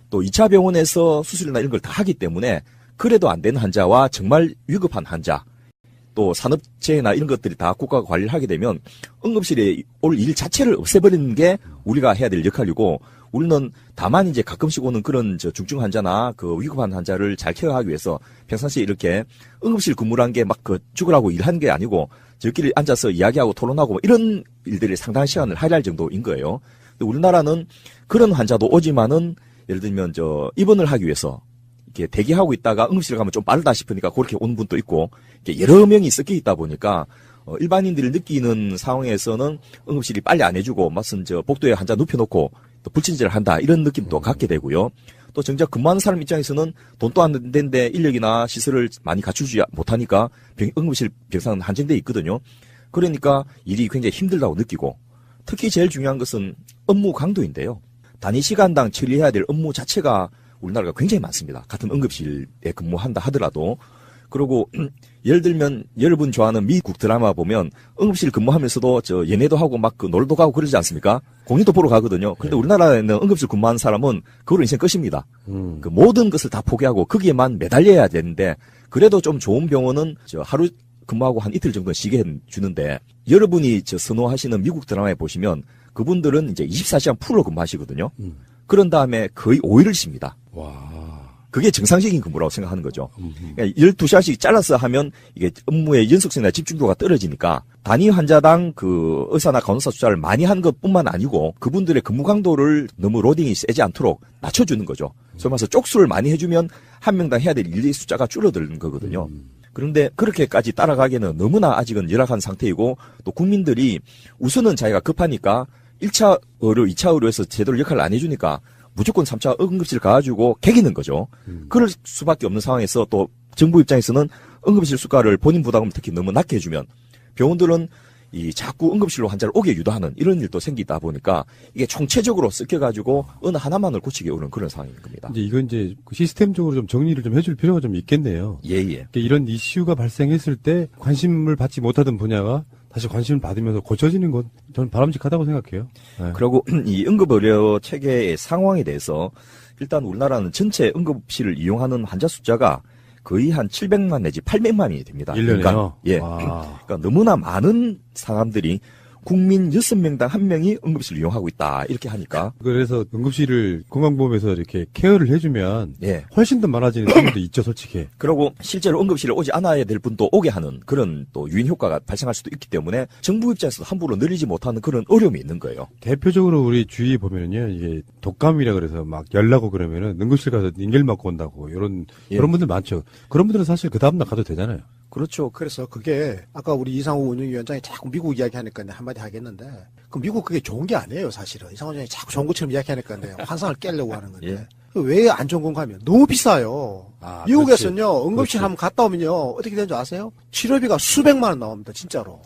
또 2차 병원에서 수술이나 이런 걸 다 하기 때문에 그래도 안 되는 환자와 정말 위급한 환자 또 산업재해나 이런 것들이 다 국가가 관리를 하게 되면 응급실에 올 일 자체를 없애버리는 게 우리가 해야 될 역할이고 우리는 다만 이제 가끔씩 오는 그런 중증 환자나 그 위급한 환자를 잘 케어하기 위해서 평상시에 이렇게 응급실 근무란 게 막 그 죽으라고 일하는 게 아니고 저희끼리 앉아서 이야기하고 토론하고 뭐 이런 일들이 상당한 시간을 할애할 정도인 거예요. 근데 우리나라는 그런 환자도 오지만은 예를 들면 입원을 하기 위해서 이렇게 대기하고 있다가 응급실 가면 좀 빠르다 싶으니까 그렇게 온 분도 있고 이렇게 여러 명이 섞여 있다 보니까 일반인들이 느끼는 상황에서는 응급실이 빨리 안 해주고 무슨 복도에 환자 눕혀놓고 또 불친절을 한다 이런 느낌도 갖게 되고요. 또 정작 근무하는 사람 입장에서는 돈도 안 되는데 인력이나 시설을 많이 갖추지 못하니까 응급실 병상은 한정돼 있거든요. 그러니까 일이 굉장히 힘들다고 느끼고 특히 제일 중요한 것은 업무 강도인데요. 단위 시간당 처리해야 될 업무 자체가 우리나라가 굉장히 많습니다. 같은 응급실에 근무한다 하더라도. 그리고 예를 들면 여러분 좋아하는 미국 드라마 보면 응급실 근무하면서도 연애도 하고 막 그 놀도 가고 그러지 않습니까? 공연도 보러 가거든요. 그런데 우리나라에는 응급실 근무하는 사람은 그걸로 인생 끝입니다. 그 모든 것을 다 포기하고 거기에만 매달려야 되는데 그래도 좀 좋은 병원은 하루 근무하고 한 이틀 정도는 쉬게 해주는데 여러분이 선호하시는 미국 드라마에 보시면 그분들은 이제 24시간 풀로 근무하시거든요. 그런 다음에 거의 5일을 쉽니다. 그게 정상적인 근무라고 생각하는 거죠. 그러니까 12시간씩 잘라서 하면 이게 업무의 연속성이나 집중도가 떨어지니까 단위 환자당 그 의사나 간호사 숫자를 많이 한 것뿐만 아니고 그분들의 근무 강도를 너무 로딩이 세지 않도록 낮춰주는 거죠. 소위 말해서 쪽수를 많이 해주면 한 명당 해야 될 일 숫자가 줄어드는 거거든요. 그런데 그렇게까지 따라가기에는 너무나 아직은 열악한 상태이고 또 국민들이 우선은 자기가 급하니까 1차 의료, 2차 의료에서 제대로 역할을 안 해주니까 무조건 3차 응급실 가가지고 개기는 거죠. 그럴 수밖에 없는 상황에서 또 정부 입장에서는 응급실 수가를 본인 부담을 특히 너무 낮게 해주면 병원들은 이 자꾸 응급실로 환자를 오게 유도하는 이런 일도 생기다 보니까 이게 총체적으로 섞여가지고 어느 하나만을 고치기 어려운 그런 상황인 겁니다. 이제 이건 이제 시스템적으로 좀 정리를 좀 해줄 필요가 좀 있겠네요. 예. 이런 이슈가 발생했을 때 관심을 받지 못하던 분야가 다시 관심을 받으면서 고쳐지는 건 저는 바람직하다고 생각해요. 네. 그리고 이 응급의료 체계의 상황에 대해서 일단 우리나라는 전체 응급실을 이용하는 환자 숫자가 거의 한 700만 내지 800만이 됩니다. 1년에요? 예. 그러니까 너무나 많은 사람들이 국민 6명당 1명이 응급실을 이용하고 있다. 이렇게 하니까. 그래서 응급실을 건강보험에서 이렇게 케어를 해주면 예. 훨씬 더 많아지는 사람도 있죠, 솔직히. 그리고 실제로 응급실에 오지 않아야 될 분도 오게 하는 그런 또 유인 효과가 발생할 수도 있기 때문에 정부 입장에서도 함부로 늘리지 못하는 그런 어려움이 있는 거예요. 대표적으로 우리 주위에 보면은요, 이게 독감이라 그래서 막 열나고 그러면은 응급실 가서 닌겔 맞고 온다고 이런 분들 많죠. 그런 분들은 사실 그 다음날 가도 되잖아요. 그렇죠. 그래서 그게 아까 우리 이상우 운영위원장이 자꾸 미국 이야기하니까 한마디 하겠는데 그 미국 그게 좋은 게 아니에요, 사실은. 이상우 원장이 자꾸 좋은 것처럼 이야기하니까 환상을 깨려고 하는 건데. 예. 왜 안 좋은 건가 하면 너무 비싸요. 미국에서는요, 그렇지. 응급실 한번 갔다 오면요, 어떻게 되는 줄 아세요? 치료비가 수백만 원 나옵니다, 진짜로.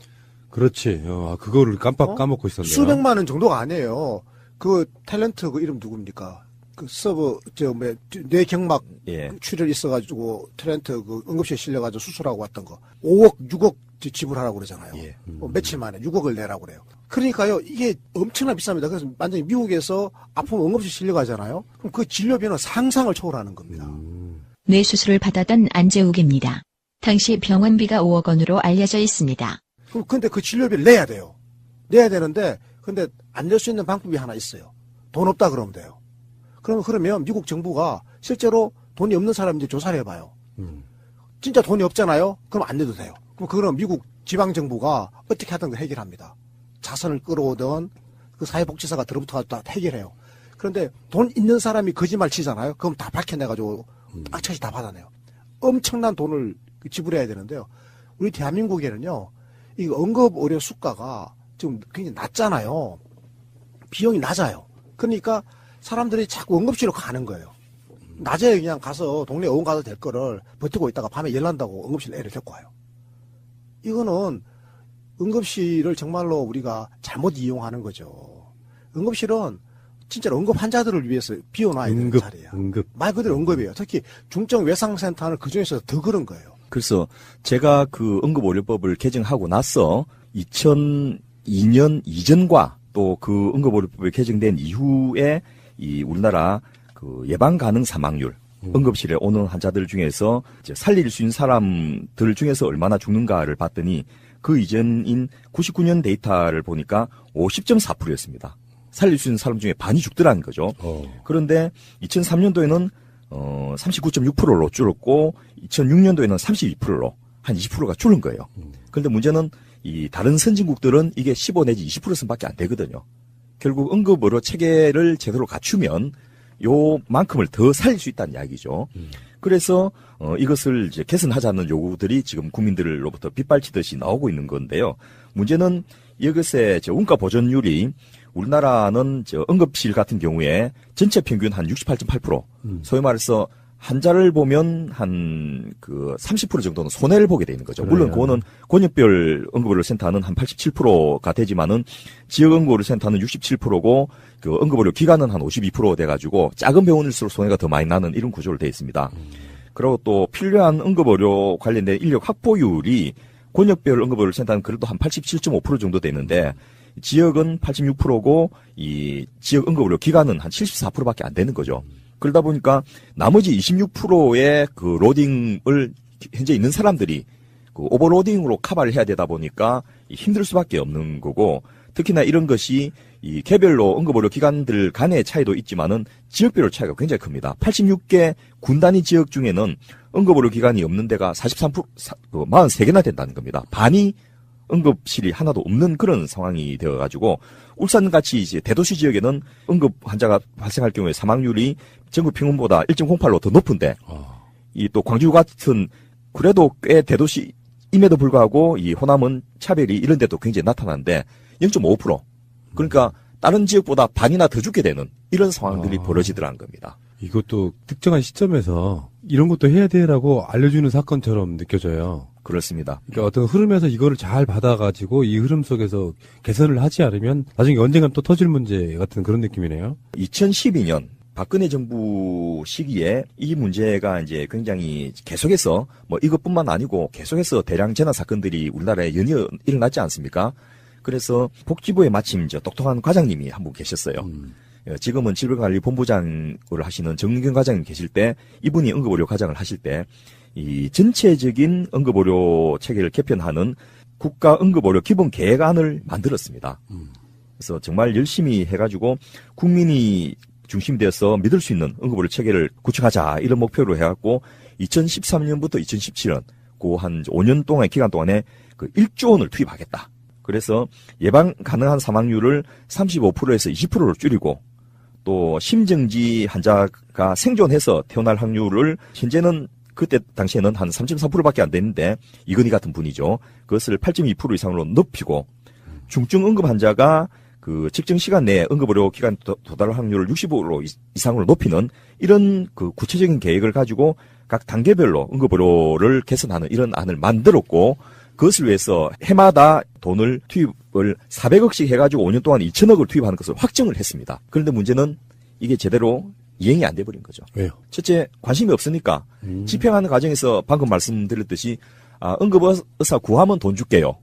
그렇지. 그거를 깜빡 까먹고 있었네요. 수백만 원 정도가 아니에요. 그 탤런트 그 이름 누굽니까? 그 서버 뇌경막 예. 출혈 있어가지고 트렌트 그 응급실에 실려가지고 수술하고 왔던 거 5억 6억 지불하라고 그러잖아요. 예. 며칠 만에 6억을 내라고 그래요. 그러니까요 이게 엄청나 비쌉니다. 그래서 완전히 미국에서 아프면 응급실 실려가잖아요. 그럼 그 진료비는 상상을 초월하는 겁니다. 뇌 수술을 받았던 안재욱입니다. 당시 병원비가 5억 원으로 알려져 있습니다. 근데 그 진료비를 내야 돼요. 내야 되는데 근데 안 낼 수 있는 방법이 하나 있어요. 돈 없다 그러면 돼요. 그러면 미국 정부가 실제로 돈이 없는 사람인지 조사를 해봐요. 진짜 돈이 없잖아요? 그럼 안 내도 돼요. 그럼 미국 지방정부가 어떻게 하든 해결합니다. 자선을 끌어오든 그 사회복지사가 들어붙어서 다 해결해요. 그런데 돈 있는 사람이 거짓말 치잖아요? 그럼 다 밝혀내가지고 악착이 다 받아내요. 엄청난 돈을 지불해야 되는데요. 우리 대한민국에는요, 이 응급의료 수가가 지금 굉장히 낮잖아요. 비용이 낮아요. 그러니까 사람들이 자꾸 응급실로 가는 거예요. 낮에 그냥 가서 동네 의원 가도 될 거를 버티고 있다가 밤에 열 난다고 응급실 애를 데리고 와요. 이거는 응급실을 정말로 우리가 잘못 이용하는 거죠. 응급실은 진짜로 응급 환자들을 위해서 비워놔야 되는 자리야. 말 그대로 응급이에요. 특히 중증 외상센터는 그중에서 더 그런 거예요. 그래서 제가 그 응급의료법을 개정하고 나서 2002년 이전과 또 그 응급의료법이 개정된 이후에 이 우리나라 그 예방 가능 사망률, 응급실에 오는 환자들 중에서 이제 살릴 수 있는 사람들 중에서 얼마나 죽는가를 봤더니 그 이전인 99년 데이터를 보니까 50.4%였습니다. 살릴 수 있는 사람 중에 반이 죽더라는 거죠. 그런데 2003년도에는 39.6%로 줄었고 2006년도에는 32%로 한 20%가 줄은 거예요. 그런데 문제는 이 다른 선진국들은 이게 15 내지 20%밖에 안 되거든요. 결국 응급의료 체계를 제대로 갖추면 요만큼을 더 살릴 수 있다는 이야기죠. 그래서 이것을 이제 개선하자는 요구들이 지금 국민들로부터 빗발치듯이 나오고 있는 건데요. 문제는 이것의 원가 보존율이 우리나라는 응급실 같은 경우에 전체 평균 한 68.8%, 소위 말해서 환자를 보면 한 그 30% 정도는 손해를 보게 되는 거죠. 물론 그거는 권역별 응급의료센터는 한 87%가 되지만은 지역 응급의료센터는 67%고 그 응급의료 기관은 한 52% 돼가지고 작은 병원일수록 손해가 더 많이 나는 이런 구조로 되어 있습니다. 그리고 또 필요한 응급의료 관련된 인력 확보율이 권역별 응급의료센터는 그래도 한 87.5% 정도 되는데 지역은 86%고 이 지역 응급의료 기관은 한 74%밖에 안 되는 거죠. 그러다 보니까 나머지 26%의 그 로딩을 현재 있는 사람들이 그 오버로딩으로 커버를 해야 되다 보니까 힘들 수밖에 없는 거고 특히나 이런 것이 이 개별로 응급의료 기관들 간의 차이도 있지만은 지역별로 차이가 굉장히 큽니다. 86개 군 단위 지역 중에는 응급의료 기관이 없는 데가 43개나 된다는 겁니다. 반이 응급실이 하나도 없는 그런 상황이 되어가지고 울산같이 이제 대도시 지역에는 응급 환자가 발생할 경우에 사망률이 전국 평균보다 1.08로 더 높은데 이 또 광주 같은 그래도 꽤 대도시임에도 불구하고 이 호남은 차별이 이런 데도 굉장히 나타나는데 0.5% 그러니까 다른 지역보다 반이나 더 죽게 되는 이런 상황들이 벌어지더라는 겁니다. 이것도 특정한 시점에서 이런 것도 해야 돼라고 알려주는 사건처럼 느껴져요. 그렇습니다. 그러니까 어떤 흐름에서 이거를 잘 받아가지고 이 흐름 속에서 개선을 하지 않으면 나중에 언젠간 또 터질 문제 같은 그런 느낌이네요. 2012년 박근혜 정부 시기에 이 문제가 이제 굉장히 계속해서 뭐 이것뿐만 아니고 계속해서 대량 재난 사건들이 우리나라에 연이어 일어났지 않습니까? 그래서 복지부에 마침 저 똑똑한 과장님이 한 분 계셨어요. 지금은 질병관리본부장을 하시는 정윤경 과장님 계실 때 이분이 응급의료 과장을 하실 때 이 전체적인 응급의료 체계를 개편하는 국가 응급의료 기본 계획안을 만들었습니다. 그래서 정말 열심히 해가지고 국민이 중심이 되어서 믿을 수 있는 응급의료 체계를 구축하자 이런 목표로 해갖고 2013년부터 2017년 그 한 5년 동안의 기간 동안에 그 1조 원을 투입하겠다. 그래서 예방 가능한 사망률을 35%에서 20%로 줄이고 또 심정지 환자가 생존해서 태어날 확률을 현재는 그때 당시에는 한 3.4%밖에 안 됐는데 이건희 같은 분이죠. 그것을 8.2% 이상으로 높이고 중증 응급 환자가 그 측정 시간 내에 응급의료 기간 도달 확률을 60% 이상으로 높이는 이런 그 구체적인 계획을 가지고 각 단계별로 응급의료를 개선하는 이런 안을 만들었고 그것을 위해서 해마다 돈을 투입을 400억씩 해가지고 5년 동안 2천억을 투입하는 것을 확정을 했습니다. 그런데 문제는 이게 제대로 이행이 안 돼버린 거죠. 왜요? 첫째, 관심이 없으니까. 집행하는 과정에서 방금 말씀드렸듯이, 응급의사 구하면 돈 줄게요.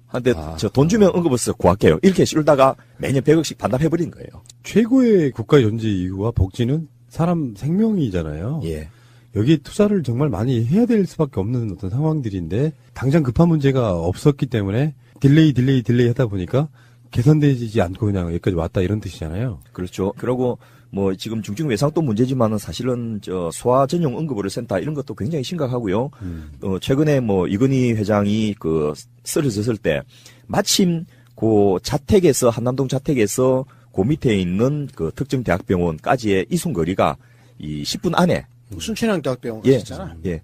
한데, 저 돈 주면 응급의사 구할게요. 이렇게 씌울다가 매년 100억씩 반납해버린 거예요. 최고의 국가 존재 이유와 복지는 사람 생명이잖아요. 예. 여기에 투자를 정말 많이 해야 될 수밖에 없는 어떤 상황들인데, 당장 급한 문제가 없었기 때문에 딜레이 하다 보니까 개선되지 않고 그냥 여기까지 왔다 이런 뜻이잖아요. 그렇죠. 그리고 뭐 지금 중증 외상도 문제지만은 사실은 저 소아 전용 응급의료센터 이런 것도 굉장히 심각하고요. 최근에 뭐 이건희 회장이 그 쓰러졌을 때 마침 그 자택에서 한남동 자택에서 그 밑에 있는 그 특정 대학병원까지의 이송 거리가 이 10분 안에 순천향대학병원 예, 갔었잖아. 예.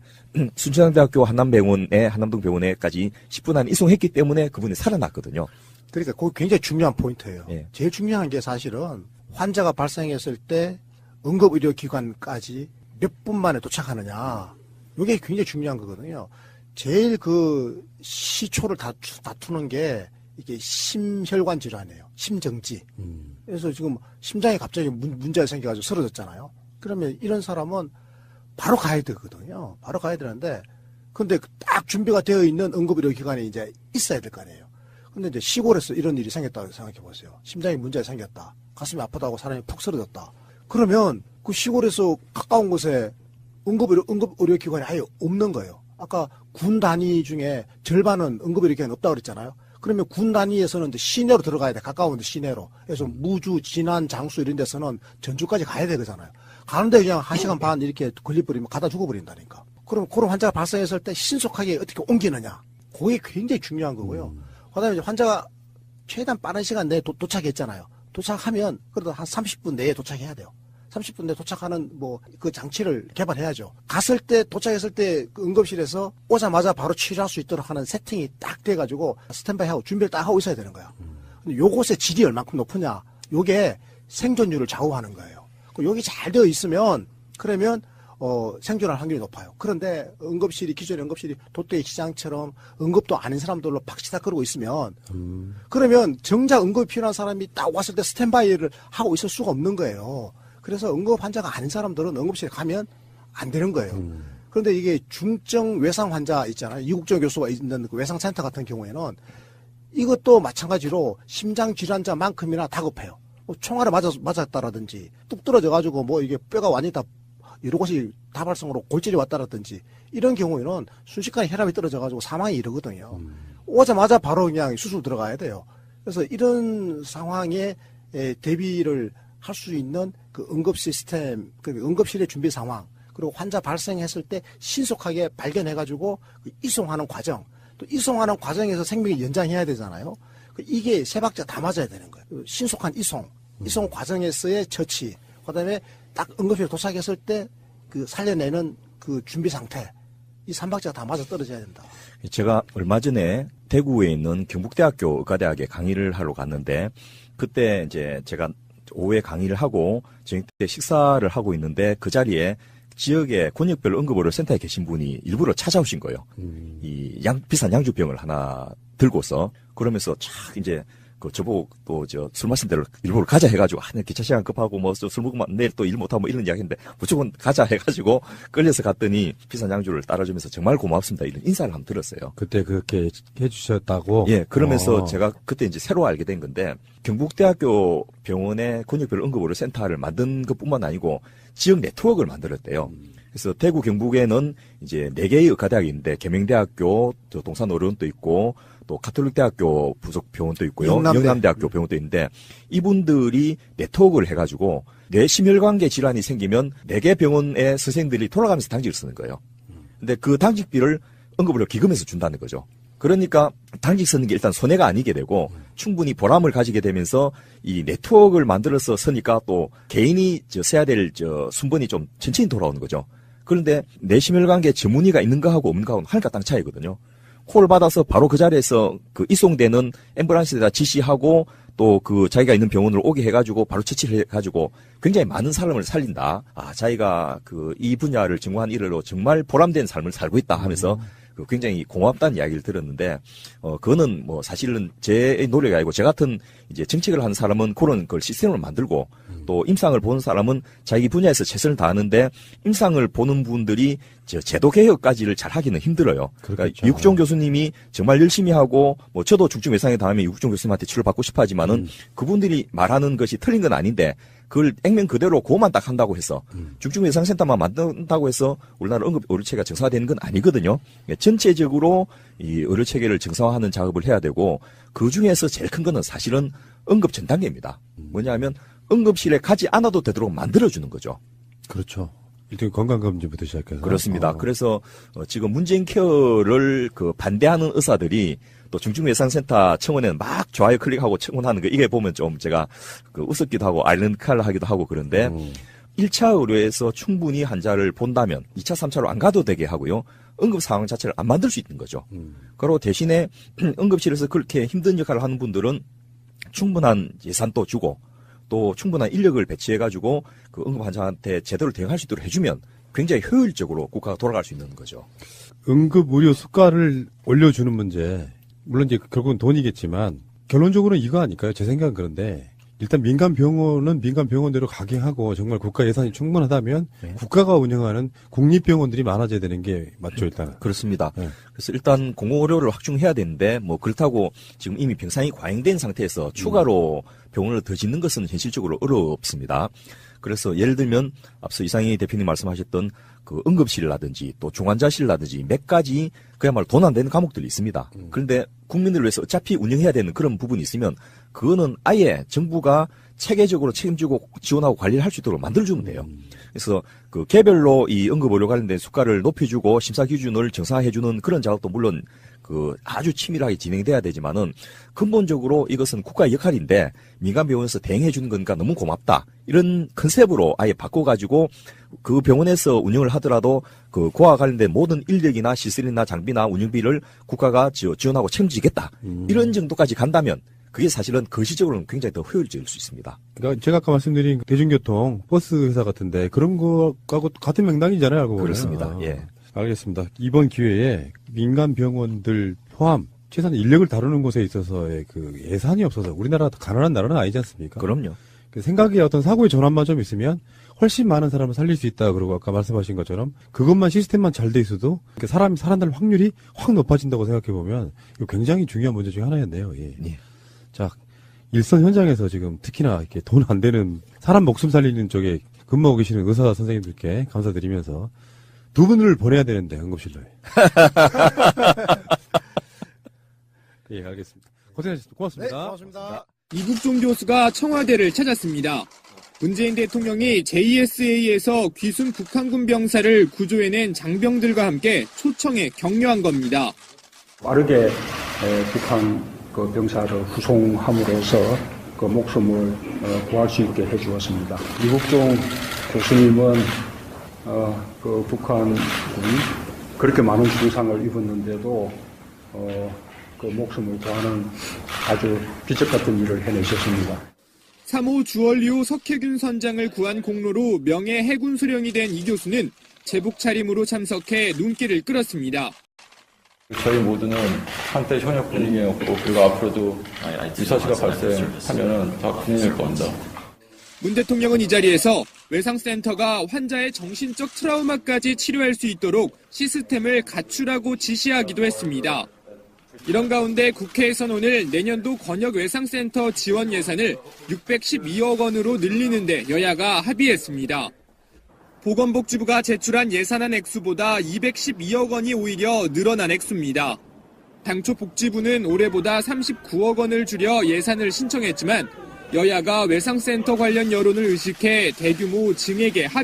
순천향대학교 한남동 병원에까지 10분 안에 이송했기 때문에 그분이 살아났거든요. 그러니까 그거 굉장히 중요한 포인트예요. 예. 제일 중요한 게 사실은 환자가 발생했을 때 응급의료기관까지 몇 분 만에 도착하느냐. 이게 굉장히 중요한 거거든요. 제일 그 시초를 다투는 게 이게 심혈관 질환이에요. 심정지. 그래서 지금 심장에 갑자기 문제가 생겨가지고 쓰러졌잖아요. 그러면 이런 사람은 바로 가야 되거든요. 바로 가야 되는데, 근데 딱 준비가 되어 있는 응급의료기관이 이제 있어야 될 거 아니에요. 근데 이제 시골에서 이런 일이 생겼다고 생각해 보세요. 심장에 문제가 생겼다. 가슴이 아프다고 사람이 푹 쓰러졌다. 그러면 그 시골에서 가까운 곳에 응급의료기관이 아예 없는 거예요. 아까 군 단위 중에 절반은 응급의료기관이 없다고 그랬잖아요. 그러면 군 단위에서는 이제 시내로 들어가야 돼. 가까운 데 시내로. 그래서 무주, 진안, 장수 이런 데서는 전주까지 가야 되잖아요. 가는데 그냥 1시간 반 이렇게 걸려버리면 가다 죽어버린다니까. 그럼 그런 환자가 발생했을 때 신속하게 어떻게 옮기느냐. 그게 굉장히 중요한 거고요. 그 다음에 환자가 최대한 빠른 시간 내에 도착했잖아요. 도착하면 그래도 한 30분 내에 도착해야 돼요. 30분 내에 도착하는 뭐 그 장치를 개발해야죠. 갔을 때 도착했을 때 그 응급실에서 오자마자 바로 치료할 수 있도록 하는 세팅이 딱 돼가지고 스탠바이하고 준비를 딱 하고 있어야 되는 거야. 근데 요것의 질이 얼만큼 높으냐. 요게 생존율을 좌우하는 거예요. 여기 잘 되어 있으면 그러면 생존할 확률이 높아요. 그런데 기존의 응급실이 도떼 시장처럼 응급도 아닌 사람들로 박치다거리고 있으면 그러면 정작 응급이 필요한 사람이 딱 왔을 때 스탠바이를 하고 있을 수가 없는 거예요. 그래서 응급 환자가 아닌 사람들은 응급실에 가면 안 되는 거예요. 그런데 이게 중증 외상 환자 있잖아요. 이국정 교수가 있는 그 외상센터 같은 경우에는 이것도 마찬가지로 심장 질환자만큼이나 다급해요. 총알을 맞았다라든지 뚝 떨어져가지고 뭐 이게 뼈가 완전히 다 여러 곳이 다발성으로 골절이 왔다라든지 이런 경우에는 순식간에 혈압이 떨어져가지고 사망이 이르거든요. 오자마자 바로 그냥 수술 들어가야 돼요. 그래서 이런 상황에 대비를 할 수 있는 그 응급 시스템, 그 응급실의 준비 상황, 그리고 환자 발생했을 때 신속하게 발견해가지고 그 이송하는 과정, 또 이송하는 과정에서 생명이 연장해야 되잖아요. 이게 세 박자 다 맞아야 되는 거예요. 신속한 이송 과정에서의 처치, 그다음에 딱 응급실에 도착했을 때 그 살려내는 그 준비 상태, 이 3박자가 다 맞아 떨어져야 된다. 제가 얼마 전에 대구에 있는 경북대학교 의과대학에 강의를 하러 갔는데 그때 이제 제가 오후에 강의를 하고 저녁 때 식사를 하고 있는데 그 자리에 지역의 권역별 응급의료센터에 계신 분이 일부러 찾아오신 거예요. 이 비싼 양주병을 하나 들고서 그러면서 촥 이제 그 저보고 또 술 마신 데를 일부러 가자 해가지고 내일 기차 시간 급하고 뭐 술 먹으면 내일 또 일 못하고 뭐 이런 이야기 했는데 무조건 가자 해가지고 끌려서 갔더니 비싼 양주를 따라주면서 정말 고맙습니다 이런 인사를 한번 들었어요. 그때 그렇게 해주셨다고? 예, 그러면서 제가 그때 이제 새로 알게 된 건데 경북대학교 병원의 권역별 응급의료센터를 만든 것뿐만 아니고 지역 네트워크를 만들었대요. 그래서 대구 경북에는 이제 4개의 의과대학이 있는데 계명대학교, 동산어른도 있고 또 가톨릭대학교 부속 병원도 있고요. 영남대학교 병원도 있는데 이분들이 네트워크를 해가지고 뇌심혈관계 질환이 생기면 4개 병원의 선생님들이 돌아가면서 당직을 쓰는 거예요. 근데 그 당직비를 응급의료 기금에서 준다는 거죠. 그러니까 당직 쓰는 게 일단 손해가 아니게 되고 충분히 보람을 가지게 되면서 이 네트워크를 만들어서 쓰니까 또 개인이 써야 될 순번이 좀 천천히 돌아오는 거죠. 그런데 뇌심혈관계 전문의가 있는 거하고 없는 거하고는 하늘과 땅 차이거든요. 콜 받아서 바로 그 자리에서 그 이송되는 앰뷸런스에다 지시하고 또 그 자기가 있는 병원으로 오게 해가지고 바로 처치를 해가지고 굉장히 많은 사람을 살린다. 자기가 이 분야를 전공한 일로 정말 보람된 삶을 살고 있다 하면서 굉장히 고맙다는 이야기를 들었는데, 그거는 뭐 사실은 제 노력이 아니고, 제 같은 이제 정책을 하는 사람은 그런 걸 시스템을 만들고, 또 임상을 보는 사람은 자기 분야에서 최선을 다하는데, 임상을 보는 분들이 제도 개혁까지를 잘 하기는 힘들어요. 그러니까 이국종 교수님이 정말 열심히 하고, 뭐 저도 중증 외상에 다음에 이국종 교수님한테 치료를 받고 싶어 하지만은, 그분들이 말하는 것이 틀린 건 아닌데, 그걸 액면 그대로 그것만 딱 한다고 해서 중증 외상센터만 만든다고 해서 우리나라 응급 의료체계가 정상화되는 건 아니거든요. 전체적으로 이 의료체계를 정상화하는 작업을 해야 되고 그 중에서 제일 큰 거는 사실은 응급 전 단계입니다. 뭐냐면 응급실에 가지 않아도 되도록 만들어주는 거죠. 그렇죠. 일단 건강검진부터 시작해서. 그렇습니다. 그래서 지금 문재인 케어를 반대하는 의사들이 또 중증외상센터 청원에는 막 좋아요 클릭하고 청원하는 거 이게 보면 좀 제가 웃었기도 하고 아이러니컬하기도 하고 그런데 1차 의료에서 충분히 환자를 본다면 2차, 3차로 안 가도 되게 하고요. 응급 상황 자체를 안 만들 수 있는 거죠. 그리고 대신에 응급실에서 그렇게 힘든 역할을 하는 분들은 충분한 예산도 주고 또 충분한 인력을 배치해가지고 그 응급 환자한테 제대로 대응할 수 있도록 해주면 굉장히 효율적으로 국가가 돌아갈 수 있는 거죠. 응급 의료 수가를 올려주는 문제. 물론 이제 결국은 돈이겠지만 결론적으로는 이거 아닐까요? 제 생각은 그런데 일단 민간 병원은 민간 병원대로 가게 하고 정말 국가 예산이 충분하다면 국가가 운영하는 국립병원들이 많아져야 되는 게 맞죠, 일단은. 그렇습니다. 그래서 일단 공공의료를 확충해야 되는데 뭐 그렇다고 지금 이미 병상이 과잉된 상태에서 추가로 병원을 더 짓는 것은 현실적으로 어렵습니다. 그래서 예를 들면 앞서 이상희 대표님 말씀하셨던 그 응급실이라든지 또 중환자실이라든지 몇 가지 그야말로 돈 안 되는 과목들이 있습니다. 그런데 국민들을 위해서 어차피 운영해야 되는 그런 부분이 있으면 그거는 아예 정부가 체계적으로 책임지고 지원하고 관리를 할 수 있도록 만들어주면 돼요. 그래서 그 개별로 이 응급의료 관련된 수가를 높여주고 심사 기준을 정상화해주는 그런 작업도 물론 그 아주 치밀하게 진행돼야 되지만은 근본적으로 이것은 국가의 역할인데 민간 병원에서 대행해 주는 거니까 너무 고맙다. 이런 컨셉으로 아예 바꿔가지고 그 병원에서 운영을 하더라도 그 그와 관련된 모든 인력이나 시설이나 장비나 운영비를 국가가 지원하고 책임지겠다. 이런 정도까지 간다면 그게 사실은 거시적으로는 굉장히 더 효율적일 수 있습니다. 그러니까 제가 아까 말씀드린 대중교통 버스 회사 같은데 그런 거하고 같은 맥락이잖아요, 알고 보면. 그렇습니다. 예. 알겠습니다. 이번 기회에 민간 병원들 포함 최소한 인력을 다루는 곳에 있어서의 그 예산이 없어서 우리나라가 가난한 나라는 아니지 않습니까? 그럼요. 그 생각의 어떤 사고의 전환만 좀 있으면 훨씬 많은 사람을 살릴 수 있다. 그리고 아까 말씀하신 것처럼 그것만 시스템만 잘 돼 있어도 사람이 살아날 확률이 확 높아진다고 생각해 보면 이거 굉장히 중요한 문제 중에 하나였네요. 예. 예. 자, 일선 현장에서 지금 특히나 이렇게 돈 안 되는 사람 목숨 살리는 쪽에 근무하고 계시는 의사 선생님들께 감사드리면서 두 분을 보내야 되는데 응급실로. 예, 알겠습니다. 고생하셨습니다. 고맙습니다. 네, 고맙습니다. 이국종 교수가 청와대를 찾았습니다. 문재인 대통령이 JSA에서 귀순 북한군 병사를 구조해낸 장병들과 함께 초청해 격려한 겁니다. 빠르게 북한 그 병사를 후송함으로써 그 목숨을 구할 수 있게 해주었습니다. 이국종 교수님은 그 북한군 그렇게 많은 중상을 입었는데도 그 목숨을 구하는 아주 기적 같은 일을 해내셨습니다. 3호 주얼리호 석혜균 선장을 구한 공로로 명예 해군 수령이 된 이 교수는 제복 차림으로 참석해 눈길을 끌었습니다. 저희 모두는 한때 현역군인이었고 그리고 앞으로도 이 사실가 발생하면 다 군인일 겁니다. 문 대통령은 이 자리에서 외상센터가 환자의 정신적 트라우마까지 치료할 수 있도록 시스템을 갖추라고 지시하기도 했습니다. 이런 가운데 국회에서는 오늘 내년도 권역외상센터 지원 예산을 612억 원으로 늘리는 데 여야가 합의했습니다. 보건복지부가 제출한 예산안 액수보다 212억 원이 오히려 늘어난 액수입니다. 당초 복지부는 올해보다 39억 원을 줄여 예산을 신청했지만 여야가 외상센터 관련 여론을 의식해 대규모 증액에 합의했습니다.